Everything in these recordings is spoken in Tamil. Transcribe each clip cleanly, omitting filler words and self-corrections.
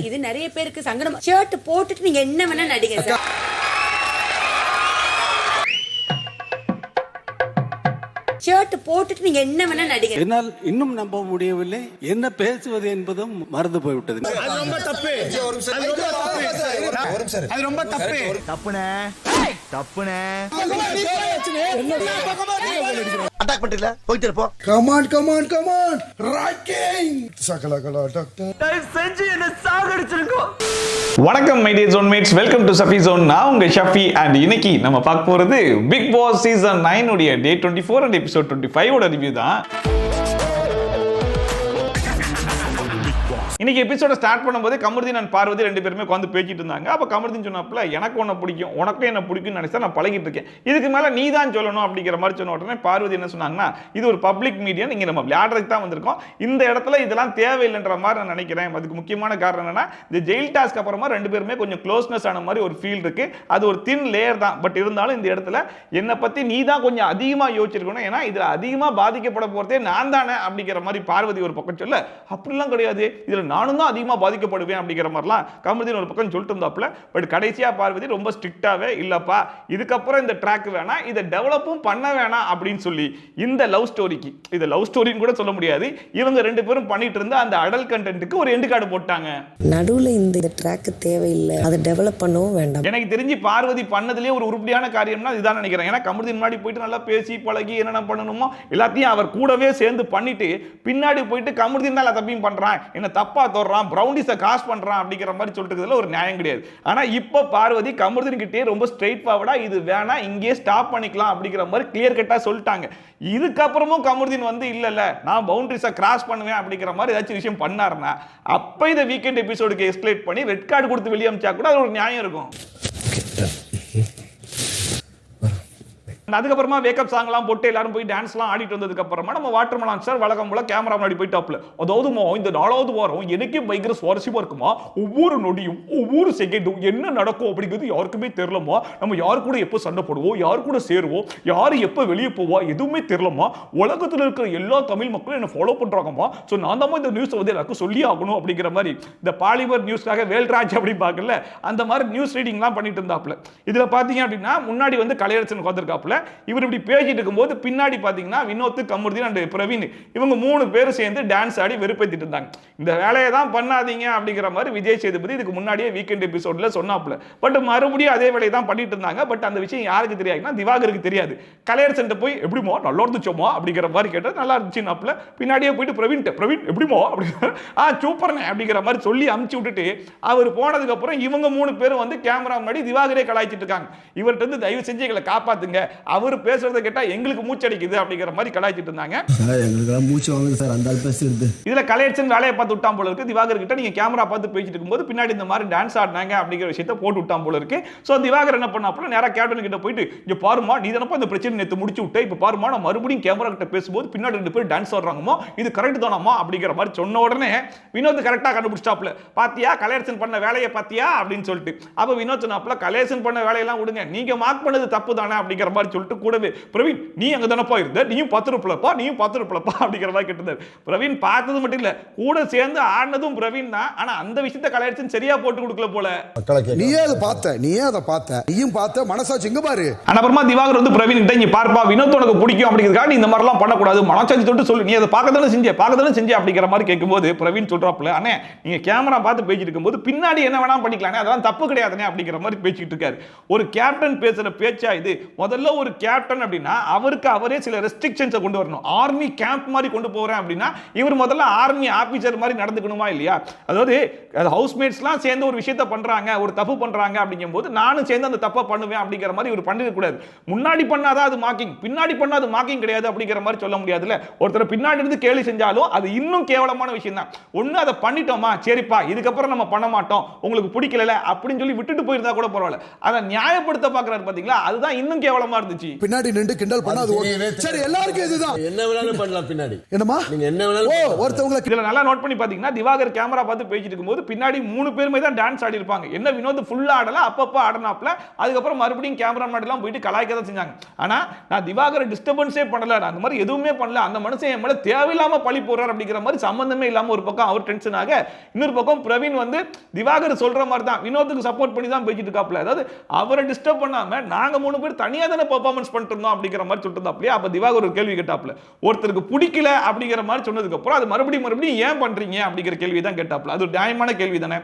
இது நிறைய பேருக்கு சங்கடம். ஷர்ட் போட்டுட்டு நீங்க என்ன வேணா நடிங்க சார். ஷர்ட் போட்டுட்டு நீங்க என்ன வேணா நடிங்க. என்னால் இன்னும் நம்ப முடியவில்லை. என்ன பேசுவது என்பதும் மறந்து போய்விட்டது. அது ரொம்ப தப்பு. தப்புனே தப்புனே. அட்டாக் பண்றீல போயிட்டு இருப்போ. Come on come on come on rocking Sakalakala doctor தயவு செஞ்சு என்ன சாகடிச்சிருக்கோ. வணக்கம் my dear zone mates, welcome to Shafi zone. நான் உங்க ஷஃபி அண்ட் இன்னைக்கு நம்ம பார்க்க போறது பிக் பாஸ் சீசன் 9 உடைய டே 24 அண்ட் எபிசோட் 25 ஓட ரிவ்யூ தான். இன்னைக்கு எபிசோட ஸ்டார்ட் பண்ணும்போது கமருதீன் அண்ட் பார்வதி ரெண்டு பேருமே உட்காந்து பேசிட்டு இருந்தாங்க. அப்ப கமருதீன் சொன்னாப்ல, எனக்கு உன்னை பிடிக்கும், உனக்கும் என்ன பிடிக்கும்னு நினைச்சா நான் பழகிட்டு இருக்கேன், இதுக்கு மேல நீ தான் சொல்லணும் அப்படிங்கிற மாதிரி சொன்ன உடனே பார்வதி என்ன சொன்னாங்கன்னா, இது ஒரு பப்ளிக் மீடியா, நீங்க நம்ம விளையாடுறதுக்கு தான் வந்திருக்கோம், இந்த இடத்துல இதெல்லாம் தேவையில்லைன்ற மாதிரி நான் நினைக்கிறேன். அதுக்கு முக்கியமான காரணம் என்னன்னா, இந்த ஜெயில் டாஸ்க் அப்புறமா ரெண்டு பேருமே கொஞ்சம் க்ளோஸ்னஸ் ஆன மாதிரி ஒரு ஃபீல் இருக்கு. அது ஒரு தின் லேயர் தான். பட் இருந்தாலும் இந்த இடத்துல என்னை பத்தி நீ தான் கொஞ்சம் அதிகமா யோசிச்சிருக்கணும், ஏன்னா இதுல அதிகமா பாதிக்கப்பட போறதே நான் தானே அப்படிங்கிற மாதிரி பார்வதி ஒரு பக்கம் சொல்ல, அப்படிலாம் கிடையாது, இதுல நானும் தான் அதிகமா பாதிக்கப்படுவேன் அப்படிங்கிற மாதிரிலாம் கமருதீன் ஒரு பக்கம் சொல்லிட்டு இருந்தாப்ல. பட் கடைசியா பார்வதி ரொம்ப ஸ்ட்ரிக்டாவே, இல்லப்பா இதுக்கப்புறம் இந்த ட்ராக் வேணாம், இதை டெவலப்பும் பண்ண வேணாம் அப்படின்னு சொல்லி இந்த லவ் ஸ்டோரிக்கு, இது லவ் ஸ்டோரின்னு கூட சொல்ல முடியாது, இவங்க ரெண்டு பேரும் பண்ணிட்டு இருந்த அந்த அடல்ட் கண்டென்ட்க்கு ஒரு எண்டு கார்டு போட்டாங்க. நடுவுல இந்த ட்ராக் தேவையில்லை, அதை டெவலப் பண்ணவும் வேண்டாம். எனக்கு தெரிஞ்சு பார்வதி பண்ணதுலேயே ஒரு உருப்படியான காரியம்னா இதுதான் நினைக்கிறேன். ஏன்னா கமருதீன் முன்னாடி போயிட்டு நல்லா பேசி பழகி என்னென்ன பண்ணணுமோ எல்லாத்தையும் அவர் கூடவே சேர்ந்து பண்ணிட்டு, பின்னாடி போயிட்டு கமருதீன் தான் தப்பியும் பண்றான், என்ன தப்பா தோறான், பிரவுண்டிஸை காசு பண்றான் அப்படிங்கிற மாதிரி சொல்றதுல ஒரு நியாயம் கிடையாது. ஆனா இப்போ பார்வதி கமருதீன் கிட்டே ரொம்ப ஸ்ட்ரெயிட் ஃபார்வர்டா, இது வேணா இங்கே ஸ்டாப் பண்ணிக்கலாம் அப்படிங்கிற மாதிரி கிளியர் கட்டா சொல்லிட்டாங்க. இதுக்கப்புறமும் கமருதீன் வந்து இல்ல நான் பவுண்டரிஸை கிராஸ் பண்ணுவேன் அப்படிங்கிற மாதிரி ஏதாச்சும் விஷயம் பண்ணாருன்னா, அப்ப இந்த வீக்கெண்ட் எபிசோடுக்கு எஸ்கலேட் பண்ணி ரெட் கார்டு கொடுத்து வெளியே அமிச்சா கூட அது ஒரு நியாயம் இருக்கும். அதுக்கப்புறமா வேக்கப் சாங்லாம் போட்டு எல்லாரும் போய் டான்ஸ்லாம் ஆடிட்டு வந்ததுக்கு அப்புறமா நம்ம வாட்டர்மெலன் சார் வழக்கம் போல கேமரா முன்னாடி போயிட்டாப்ல, அதாவதுமா இந்த 4வது வாரம் எனக்கே பயங்கர சுவாரஸ்யமா இருக்குமா, ஒவ்வொரு நொடியும் ஒவ்வொரு செகண்டும் என்ன நடக்கும் அப்படிங்கிறது யாருக்குமே தெரியலமா, நம்ம யாரு கூட எப்போ சண்டை போடுவோம், யாரு கூட சேருவோம், யாரு எப்போ வெளியே போவா எதுவுமே தெரியலமா, உலகத்தில் இருக்கிற எல்லா தமிழ் மக்களும் என்ன ஃபாலோ பண்றாங்கம்மா, ஸோ நான் தான் இந்த நியூஸ் வந்து எல்லாருக்கும் சொல்லி ஆகணும் அப்படிங்கிற மாதிரி இந்த பாலிமர் நியூஸ்க்காக வேல்ராஜ் அப்படி பார்க்கல அந்த மாதிரி நியூஸ் ரீடிங்லாம் பண்ணிட்டு இருந்தாப்ல. இதுல பாத்தீங்க அப்படின்னா முன்னாடி வந்து கலையரசன் உட்காந்துருக்காப்ல, இவர் இப்படி பேசிட்டு இருக்கும்போது பின்னாடி பாத்தீங்கன்னா வினோத், கமருதீன் அண்ட் பிரவீன் இவங்க 3 பேரும் சேர்ந்து டான்ஸ் ஆடி வெறுப்பேத்திட்டு இருந்தாங்க. இந்த வேலையை தான் பண்ணாதீங்க அப்படிங்கிற மாதிரி விஜய் சேதுபதி இதுக்கு முன்னாடியே வீக்கெண்ட் எபிசோட்ல சொன்னாப்ல. பட் மறுபடியும் அதே வேலையை தான் பண்ணிட்டு இருந்தாங்க. பட் அந்த விஷயம் யாருக்கு தெரியாதுன்னா திவாகருக்கு தெரியாது. கலையரசன் போய் எப்படிமோ நல்லா இருந்துச்சோமா அப்படிங்கிற மாதிரி கேட்டது, நல்லா இருந்துச்சுன்னாப்ல. பின்னாடியே போயிட்டு பிரவீன் எப்படிமோ அப்படிங்கிற சூப்பர்னே அப்படிங்கிற மாதிரி சொல்லி அமுச்சு விட்டுட்டு அவர் போனதுக்கு அப்புறம் இவங்க 3 பேரும் வந்து கேமரா முன்னாடி திவாகரே கலாய்ச்சிட்டு இருக்காங்க. இவர்கிட்ட இருந்து தயவு செஞ்சு எங்களை காப்பாத்துங்க, அவர் பேசுறதை கேட்டா எங்களுக்கு மூச்சு அடிக்குது அப்படிங்கிற மாதிரி கலாய்ச்சிட்டு இருந்தாங்க. மூச்சு வாங்குது சார் அந்த பேசுறது. இதுல கலையரசன் வேலையை பார்த்து விட்டான் போல இருக்கு. திவாகர் கிட்ட நீங்க கேமரா பார்த்து பேசிட்டு இருக்கும்போது பின்னாடி இந்த மாதிரி டான்ஸ் ஆடினாங்க அப்படிங்கிற விஷயத்தை போட்டு விட்டான் போல இருக்கு. சோ திவாகர் என்ன பண்ணாப்புல, நேரா கேப்டன் கிட்ட போயிட்டு, இங்க பாருமா நீ தானப்பா இந்த பிரச்சனை நேத்து முடிச்சு விட்ட, இப்ப பாருமா நான் மறுபடியும் கேமரா கிட்ட பேசும்போது பின்னாடி 2 பேர் டான்ஸ் ஆடுறாங்கமா, இது கரெக்ட் தானாமா அப்படிங்கிற மாதிரி சொன்ன உடனே வினோத் கரெக்டா கண்டுபிடிச்சாப்ல, பாத்தியா கலையரசன் பண்ண வேலையை பாத்தியா அப்படின்னு சொல்லிட்டு. அப்ப வினோத் சொன்னாப்ல, கலையரசன் பண்ண வேலையெல்லாம் விடுங்க, நீங்க மார்க் பண்ணது தப்பு தானே அப்படிங்கிற மாதிரி சொல்லிட்டு கூடவே பிரவீன் நீ அங்க தானப்பா இருந்த, நீயும் பார்த்துருப்பலப்பா அப்படிங்கிற மாதிரி கேட்டிருந்தார். பிரவீன் பார்த்தது மட்டும் இல்ல, கூட சேர்ந்து ஆடினதும் பிரவீன் தான். ஆனா அந்த விஷயத்தை கலையரசன் சரியா போட்டு கொடுக்கல போல. நீயே அதை பார்த்த நீயும் பார்த்த மனசாட்சி இங்க பாரு. அப்புறமா திவாகர் வந்து பிரவீன் கிட்ட, இங்க பார்ப்பா வினோத் உனக்கு பிடிக்கும் அப்படிங்கிறதுக்காக நீ இந்த மாதிரி எல்லாம் பண்ணக்கூடாது, மனசாட்சி தொட்டு சொல்லு, நீ அதை பார்க்கதானே செஞ்ச அப்படிங்கிற மாதிரி கேட்கும்போது பிரவீன் சொல்றாப்ல, அண்ணே நீங்க கேமரா பார்த்து பேசிட்டு இருக்கும்போது பின்னாடி என்ன வேணா பண்ணிக்கலாம், அதெல்லாம் தப்பு கிடையாதுனே அப்படிங்கிற மாதிரி பேசிட்டு இருக்காரு. ஒரு கேப்டன் பேசுற பேச்சா இது? முதல்ல ஒரு கேப்டன் அப்படின்னா அவருக்கு அவரே சில ரெஸ்ட்ரிக்ஷன்ஸை கொண்டு வரணும். ஆர்மி கேம்ப் மாதிரி கொண்டு போறேன் அப்படின்னா இவர் முதல்ல ஆர்மி ஆபீசர் மாதிரி நடந்துக்கணுமா இல்லையா? அதாவது ஹவுஸ்மேட்ஸ்லாம் சேர்ந்து ஒரு விஷயத்தை பண்றாங்க, ஒரு தப்பு பண்றாங்க அப்படிங்கும்போது நானும் சேர்ந்து அந்த தப்பை பண்ணுவேன் அப்படிங்கிற மாதிரி இவர் பண்ணிட கூடாது. முன்னாடி பண்ணாதான் அது மார்க்கிங், பின்னாடி பண்ணாது மார்க்கிங் கிடையாது அப்படிங்கிற மாதிரி சொல்ல முடியாதுல்ல. ஒருத்தர் பின்னாடி இருந்து கேலி செஞ்சாலும் அது இன்னும் கேவலமான விஷயம் தான். ஒண்ணு அதை பண்ணிட்டோமா, சரிப்பா இதுக்கப்புறம் நம்ம பண்ண மாட்டோம், உங்களுக்கு பிடிக்கல அப்படின்னு சொல்லி விட்டுட்டு போயிருந்தா கூட பரவாயில்ல, அதை நியாயப்படுத்த பார்க்கறாரு பாத்தீங்களா, அதுதான் இன்னும் கேவலமா இருந்துச்சு. இருந்துச்சு. பின்னாடி நின்று கிண்டல் பண்ணா அது சரி எல்லாருக்கும் இதுதான். என்ன வேணாலும் பண்ணலாம் பின்னாடி. என்னமா நீங்க என்ன வேணாலும் ஒருத்தவங்க இதுல நல்லா நோட் பண்ணி பாத்தீங்கன்னா திவாகர் கேமரா பார்த்து பேசிட்டு இருக்கும்போது பின்னாடி 3 பேருமே தான் டான்ஸ் ஆடி இருப்பாங்க. என்ன வினோத் ஃபுல்லா ஆடல, அப்பப்ப ஆடனாப்ல. அதுக்கப்புறம் மறுபடியும் கேமரா முன்னாடி எல்லாம் போயிட்டு கலாய்க்க தான் செஞ்சாங்க. ஆனா நான் திவாகரை டிஸ்டர்பன்ஸே பண்ணல, நான் அந்த மாதிரி எதுவுமே பண்ணல, அந்த மனுஷன் என் மேல தேவையில்லாம பழி போடுறார் அப்படிங்கிற மாதிரி சம்பந்தமே இல்லாம ஒரு பக்கம் அவர் டென்ஷன் ஆக, இன்னொரு பக்கம் பிரவீன் வந்து திவாகர் சொல்ற மாதிரி தான் வினோத்துக்கு சப்போர்ட் பண்ணி தான் பேசிட்டு இருக்காப்ல. அதாவது அவரை டிஸ்டர்ப் பண்ணாம நாங்க 3 பேர் தனியா தானே பெர்ஃபார்மன்ஸ் பண்ணிட்டு இருந்தோம் அப்படிங்கிற மாதிரி சொல்லிட்டு இருந்தாப்ல. அப்ப திவாகர் ஒரு கேள்வி கேட்டாப்ல, ஒருத்தருக்கு பிடிக்கல அப்படிங்கிற மாதிரி சொன்னதுக்கு அப்புறம் அது மறுபடியும் ஏன் பண்றீங்க அப்படிங்கிற கேள்வி தான் கேட்டாப்ல. அது ஒரு நியாயமான கேள்வி தானே.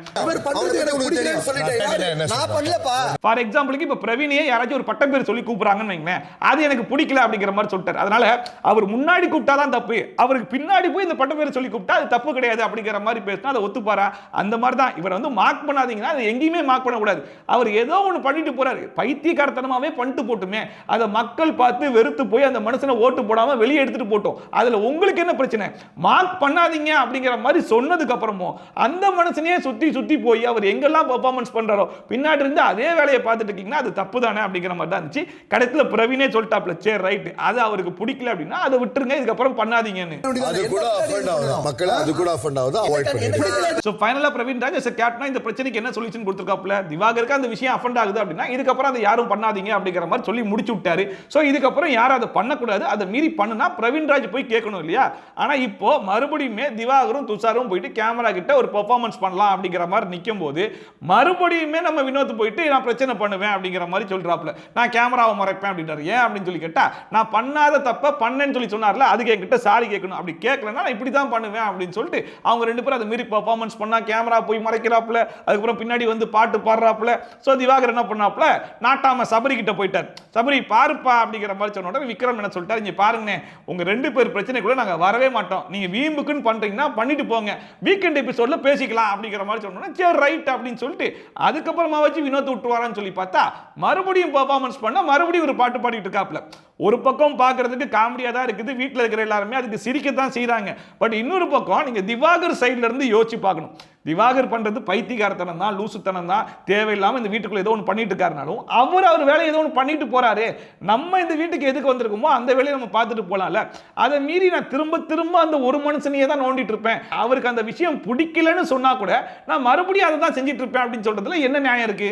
ஃபார் எக்ஸாம்பிளுக்கு இப்ப பிரவீனையே யாராச்சும் ஒரு பட்டம் பேர் சொல்லி கூப்பிடுறாங்கன்னு வைங்களேன், அது எனக்கு பிடிக்கல அப்படிங்கிற மாதிரி சொல்லிட்டாரு. அதனால அவர் முன்னாடி கூப்பிட்டா தான் தப்பு, அவருக்கு பின்னாடி போய் இந்த பட்டம் பேர் சொல்லி கூப்பிட்டா அது தப்பு கிடையாது அப்படிங்கிற மாதிரி பேசினா அதை ஒத்துப்பாரா? அந்த மாதிரி தான் இவர் வந்து மார்க் பண்ணாதீங்கன்னா அது எங்கேயுமே மார்க் பண்ணக்கூடாது. அவர் ஏதோ ஒன்று பண்ணிட்டு போறாரு, பைத்தியக்காரத்தனமாவே பண்ணிட்டு போட்டுமே, அதை மக்கள் பார்த்து வெறுத்து போய் அந்த மனுஷனை ஓட்டு போடாம வெளியே எடுத்துட்டு போட்டோம். அதுல உங்களுக்கு என்ன பிரச்சனை? மார்க் பண்ணாதீங்க அப்படிங்கிற மாதிரி சொன்னதுக்கு அப்புறமும் அந்த மனுஷனையே சுத்தி சுத்தி போய் அவர் எங்கெல்லாம் பெர்ஃபார்மன்ஸ் பண்றாரோ பின்னாடி இருந்து அதே வேலையை பார்த்துட்டு இருக்கீங்கன்னா அது தப்பு தானே அப்படிங்கிற மாதிரி தான் இருந்துச்சு. கடைசியில் பிரவீனே சொல்லிட்டாப்ல, சரி ரைட், அது அவருக்கு பிடிக்கல அப்படின்னா அதை விட்டுருங்க, இதுக்கப்புறம் பண்ணாதீங்கன்னு. அது கூட அஃபெண்ட் ஆகுது, மக்கள் அது கூட அஃபெண்ட் ஆகுது, அவாய்ட் பண்ணுங்க. சோ ஃபைனலா Praveen Raj as a captain இந்த பிரச்சனைக்கு என்ன சொல்யூஷன் கொடுத்திருக்காப்ல, திவாகருக்கு அந்த விஷயம் அஃபெண்ட் ஆகுது அப்படின்னா இதுக்கப்புறம் அதை யாரும் பண்ணாதீங்க அப்படிங்கிற மாதிரி சொல்லி முடிச்சு விட்டாரு. சோ இதுக்கப்புறம் யாரும் அதை பண்ணக்கூடாது, அதை மீறி பண்ணுனா பிரவீன் ராஜ் போய் கேட்கணும் இல்லையா? ஆனா இப்போ மறுபடியும் திவாகரும் துஷாரும் போயிட்டு கேமரா கிட்ட ஒரு பெர்ஃபார்மன்ஸ் பண்ணலாம் அப்படிங்கிற மாதிரி நிக்கும் போது மறுபடியும் நம்ம வினோத் போயிட்டு நான் பிரச்சனை பண்ணுவேன் அப்படிங்கிற மாதிரி சொல்றாப்ல. நான் கேமராவை மறைப்பேன் அப்படின்றாரு. ஏன் அப்படின்னு சொல்லி கேட்டா, நான் பண்ணாத தப்ப பண்ணேன்னு சொல்லி சொன்னார்ல, அதுக்கு என்கிட்ட சாரி கேட்கணும், அப்படி கேட்கலன்னா நான் இப்படி தான் பண்ணுவேன் அப்படின்னு சொல்லிட்டு அவங்க 2 பேரும் அதை மீறி பெர்ஃபார்மன்ஸ் பண்ணா கேமரா போய் மறைக்கிறாப்ல. அதுக்கப்புறம் பின்னாடி வந்து பாட்டு பாடுறாப்ல. சோ திவாகர் என்ன பண்ணாப்ல, நாட்டாம சபரி கிட்ட போயிட்டார். சபரி பாருப்பா அப்படிங்கிற மாதிரி சொன்ன உடனே விக்ரம் என்ன சொல்லிட்டாரு, இங்க பாருங்க உங்க 2 பேர் பிரச்சனைக்குள்ள நாங்க வரவே மாட்டோம், நீங்க வீம்புக்குன்னு பண்றீங்கன்னா பண்ணிட்டு போங்க, வீக்கெண்ட் எபிசோட்ல பேசிக்கலாம் அப்படிங்கிற மாதிரி சொன்னோம்னா சரி ரைட் அப்படின்னு சொல்லிட்டு அதுக்கப்புறமா வச்சு வினோத் விட்டுவாரான்னு சொல்லி பார்த்தா மறுபடியும் பெர்ஃபார்மன்ஸ் பண்ண மறுபடியும் ஒரு பாட்டு பாடிட்டு இருக்காப்ல. ஒரு பக்கம் பார்க்கிறதுக்கு காமெடியா தான் இருக்குது, வீட்டில் இருக்கிற எல்லாருமே அதுக்கு சிரிக்கத்தான் செய்யறாங்க. பட் இன்னொரு பக்கம் நீங்க திவாகர் சைட்ல இருந்து யோசிச்சு பார்க்கணும். திவாகர் பண்றது பைத்தியக்காரத்தனம் தான், லூசுத்தனம் தான், தேவையில்லாம இந்த வீட்டுக்குள்ள ஏதோ ஒன்று பண்ணிட்டு இருக்காருனாலும் அவர் வேலையை ஏதோ ஒன்று பண்ணிட்டு போறாரு. நம்ம இந்த வீட்டுக்கு எதுக்கு வந்திருக்கோமோ அந்த வேலையை நம்ம பார்த்துட்டு போலாம்ல. அதை மீறி நான் திரும்ப திரும்ப அந்த ஒரு மனுஷனையே தான் நோண்டிட்டு இருப்பேன், அவருக்கு அந்த விஷயம் பிடிக்கலன்னு சொன்னா கூட நான் மறுபடியும் அதை தான் செஞ்சுட்டு இருப்பேன் அப்படின்னு சொல்றதுல என்ன நியாயம் இருக்கு?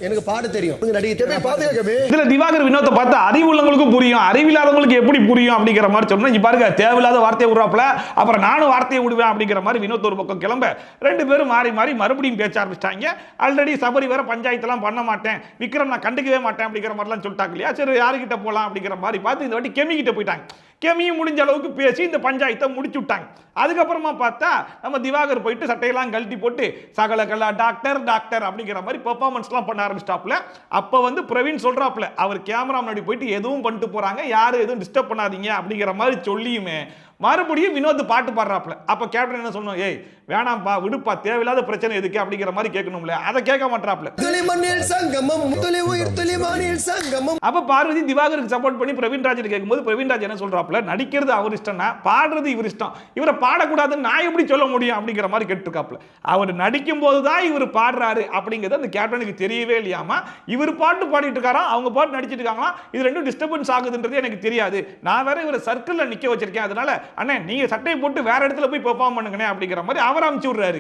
எனக்கு பாட தெரியும், இதுல திவாகர் வினோத்தை பார்த்தா அறிவுள்ளவங்களுக்கும் புரியும், அறிவில்லாதவங்களுக்கு எப்படி புரியும் அப்படிங்கிற மாதிரி சொன்னா பாருங்க, தேவையில்லாத வார்த்தையை விடுறாப்ல, அப்புறம் நானும் வார்த்தையை விடுவேன் அப்படிங்கிற மாதிரி வினோத் ஒரு பக்கம் கிளம்ப 2 பேரும் மாறி மாறி மறுபடியும் பேச்ச ஆரம்பிச்சிட்டாங்க. ஆல்ரெடி சபரி வேற பஞ்சாயத்தெல்லாம் பண்ண மாட்டேன், விக்ரம் நான் கண்டுக்கவே மாட்டேன் அப்படிங்கிற மாதிரிலாம் சொல்லிட்டாங்க இல்லையா? சரி யாருக்கிட்ட போலாம் அப்படிங்கிற மாதிரி பார்த்து இந்த வாட்டி கெமி கிட்ட போயிட்டாங்க. கெமியும் முடிஞ்ச அளவுக்கு பேசி இந்த பஞ்சாயத்தை முடிச்சு விட்டாங்க. அதுக்கப்புறமா பார்த்தா நம்ம திவாகர் போயிட்டு சட்டையெல்லாம் கழட்டி போட்டு சகலகலா டாக்டர் டாக்டர் அப்படிங்கிற மாதிரி பெர்ஃபார்மன்ஸ்லாம் பண்ண ஆரம்பிச்சிட்டாப்ல. அப்போ வந்து பிரவீன் சொல்றாப்ல, அவர் கேமரா முன்னாடி போயிட்டு எதுவும் பண்ணிட்டு போறாங்க, யாரும் எதுவும் டிஸ்டர்ப் பண்ணாதீங்க அப்படிங்கிற மாதிரி சொல்லியுமே மறுபடியும் வினோத் பாட்டு பாடுறாப்ல. அப்ப கேப்டன் என்ன சொன்னோம், ஏய் வேணாம்பா விடுப்பா, தேவையில்லாத பிரச்சனை எதுக்கு அப்படிங்கிற மாதிரி கேட்கணும்ல, அதை கேட்க மாட்டாப்ல. அப்ப பார்வதி திவாகருக்கு சப்போர்ட் பண்ணி பிரவீன் ராஜ் கேட்கும்போது பிரவீன் ராஜ் என்ன சொல்றாப்ல, நடிக்கிறது அவர் இஷ்டம்னா பாடுறது இவர் இஷ்டம், இவரை பாடக்கூடாதுன்னு நான் எப்படி சொல்ல முடியும் அப்படிங்கிற மாதிரி கேட்டுருக்காப்ல. அவர் நடிக்கும் போதுதான் இவர் பாடுறாரு அப்படிங்கிறது அந்த கேப்டனுக்கு தெரியவே இல்லையாமா. இவர் பாட்டு பாடிட்டு இருக்காராம், அவங்க பாட்டு நடிச்சிட்டு இருக்காங்களா, இது ரெண்டும் டிஸ்டர்பன்ஸ் ஆகுதுன்றது எனக்கு தெரியாது, நான் வேற இவரை சர்க்கிள்ல நிக்க வச்சிருக்கேன், அதனால அண்ணே நீங்க சட்டையை போட்டு வேற இடத்துல போய் பெர்ஃபார்ம் பண்ணுங்கனே அப்படிங்கிற மாதிரி அவர் அனுப்பிச்சு விடுறாரு.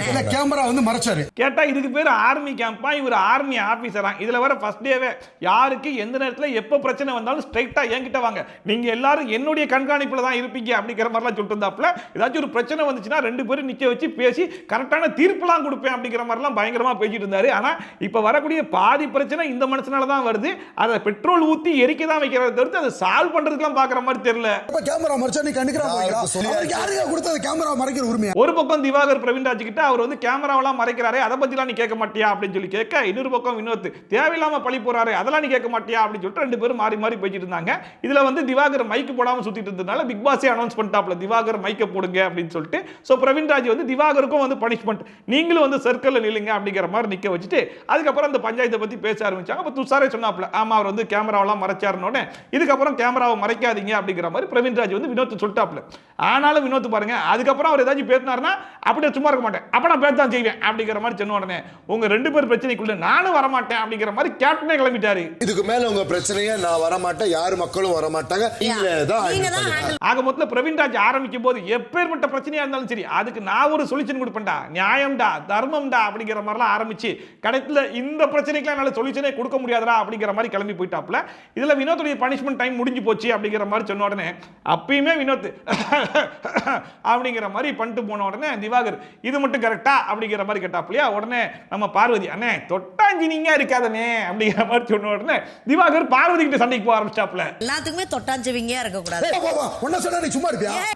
வேற கேமரா வந்து மறைச்சாரு. கேட்டா இதுக்கு பேர் ஆர்மி கேம்பா, இவர் ஆர்மி ஆபீசரா. இதுல வர ஃபர்ஸ்ட் டேவே யாருக்கு எந்த நேரத்துல எப்ப பிரச்சனை வந்தாலும் ஸ்ட்ரைட்டா என்கிட்ட வாங்க, நீங்க எல்லாரும் என்னுடைய கண்காணிப்புல தான் இருப்பீங்க அப்படிங்கிற மாதிரிலாம் சொல்லிட்டு இருந்தாப்ல. ஏதாச்சும் ஒரு பிரச்சனை வந்துச்சுன்னா 2 பேரும் நிக்க வச்சு பேசி கரெக்டான தீர்ப்புலாம் கொடுப்பேன் அப்படிங்கிற மாதிரிலாம் பயங்கரமா பேசிட்டு இருந்தாரு. ஆனா இப்ப வரக்கூடிய பாதி பிரச்சனை இந்த மனுஷனால தான் வருது, அதை பெட்ரோல் ஊத்தி எரிக்க தான் வைக்கிறத தவிர்த்து அதை சால்வ் பண்றதுக்குலாம் பாக்குற மாதிரி தெரியல. கேமரா மறைச்சா நீ கண்டுக்கறாங்க, அவருக்கு யாருங்க கொடுத்தது கேமரா மறைக்கிற உரிமை? ஒரு பக்கம் திவாகர் பிரவீன் ராஜ் கிட்ட அவர் வந்து கேமராவெல்லாம் மறைக்கிறாரே, அதை பத்திலாம் நீ கேட்க மாட்டியா அப்படின்னு சொல்லி கேட்க, இன்னொரு பக்கம் வினோத் தேவையில்லாம பழி போறாரு, அதெல்லாம் நீ கேட்க மாட்டியா அப்படின்னு சொல்லிட்டு 2 பேரும் மாறி மாறி பேசிட்டு இருந்தாங்க. இதுல வந்து திவாகர் மைக் போடாம சுத்திட்டு இருந்ததுனால பிக் பாஸே அனௌன்ஸ் பண்ணிட்டாப்ல, திவாகர் மைக்க போடுங்க அப்படின்னு சொல்லிட்டு. சோ பிரவீன் ராஜ் வந்து திவாகருக்கும் வந்து பனிஷ்மெண்ட், நீங்களும் வந்து சர்க்கிள்ல நில்லுங்க அப்படிங்கிற மாதிரி நிக்க வச்சுட்டு அதுக்கப்புறம் அந்த பஞ்சாயத்தை பத்தி பேச ஆரம்பிச்சாங்க. அப்ப துஷாரே சொன்னாப்ல, ஆமா அவர் வந்து கேமராவெல்லாம் மறைச்சாருன்னு, இதுக்கப்புறம் கேமராவை மறைக்காதீங்க அப்படிங்கிற மாதிரி பிரவீன் பிரவீன்ராஜ் வந்து வினோத் சொல்லிட்டாப்ல. ஆனாலும் வினோத் பாருங்க அதுக்கப்புறம் அவர் ஏதாச்சும் பேசினாருன்னா அப்படியே சும்மா இருக்க மாட்டேன், அப்ப நான் பேச தான் செய்வேன் அப்படிங்கிற மாதிரி சொன்ன உடனே உங்க 2 பேர் பிரச்சனைக்குள்ள நானும் வரமாட்டேன் அப்படிங்கிற மாதிரி கேப்டனே கிளம்பிட்டாரு. இதுக்கு மேல உங்க பிரச்சனையே நான் வரமாட்டேன், யாரு மக்களும் வரமாட்டாங்க. ஆக மொத்தத்துல பிரவீன்ராஜ் ஆரம்பிக்கும் போது எப்பேற்பட்ட பிரச்சனையா இருந்தாலும் சரி அதுக்கு நான் ஒரு சொல்யூஷன் கொடுப்பேன்டா, நியாயம்டா, தர்மம்டா அப்படிங்கிற மாதிரிலாம் ஆரம்பிச்சு கடைசியில் இந்த பிரச்சனைக்கு என்னால சொல்யூஷனே கொடுக்க முடியாதா அப்படிங்கிற மாதிரி கிளம்பி போயிட்டாப்ல. இதுல வினோத்துடைய பனிஷ்மெண்ட் டைம் முடிஞ்சு போச்சு அப்படிங்கிற மாதிரி சொன்ன உடனே அப்பயுமே வினோத் அப்படிங்கிற மாதிரி பண்ணிட்டு போன உடனே திவாகர் இது மட்டும் கரெக்டா அப்படிங்கிற மாதிரி கேட்டாப்லையா. உடனே நம்ம பார்வதி அண்ணே தொட்டாஞ்சினிங்க இருக்காதனே அப்படிங்கிற மாதிரி சொன்ன உடனே திவாகர் பார்வதி கிட்ட சண்டைக்கு போக ஆரம்பிச்சாப்ல. எல்லாத்துக்குமே தொட்டாஞ்சவிங்க இருக்க கூடாது.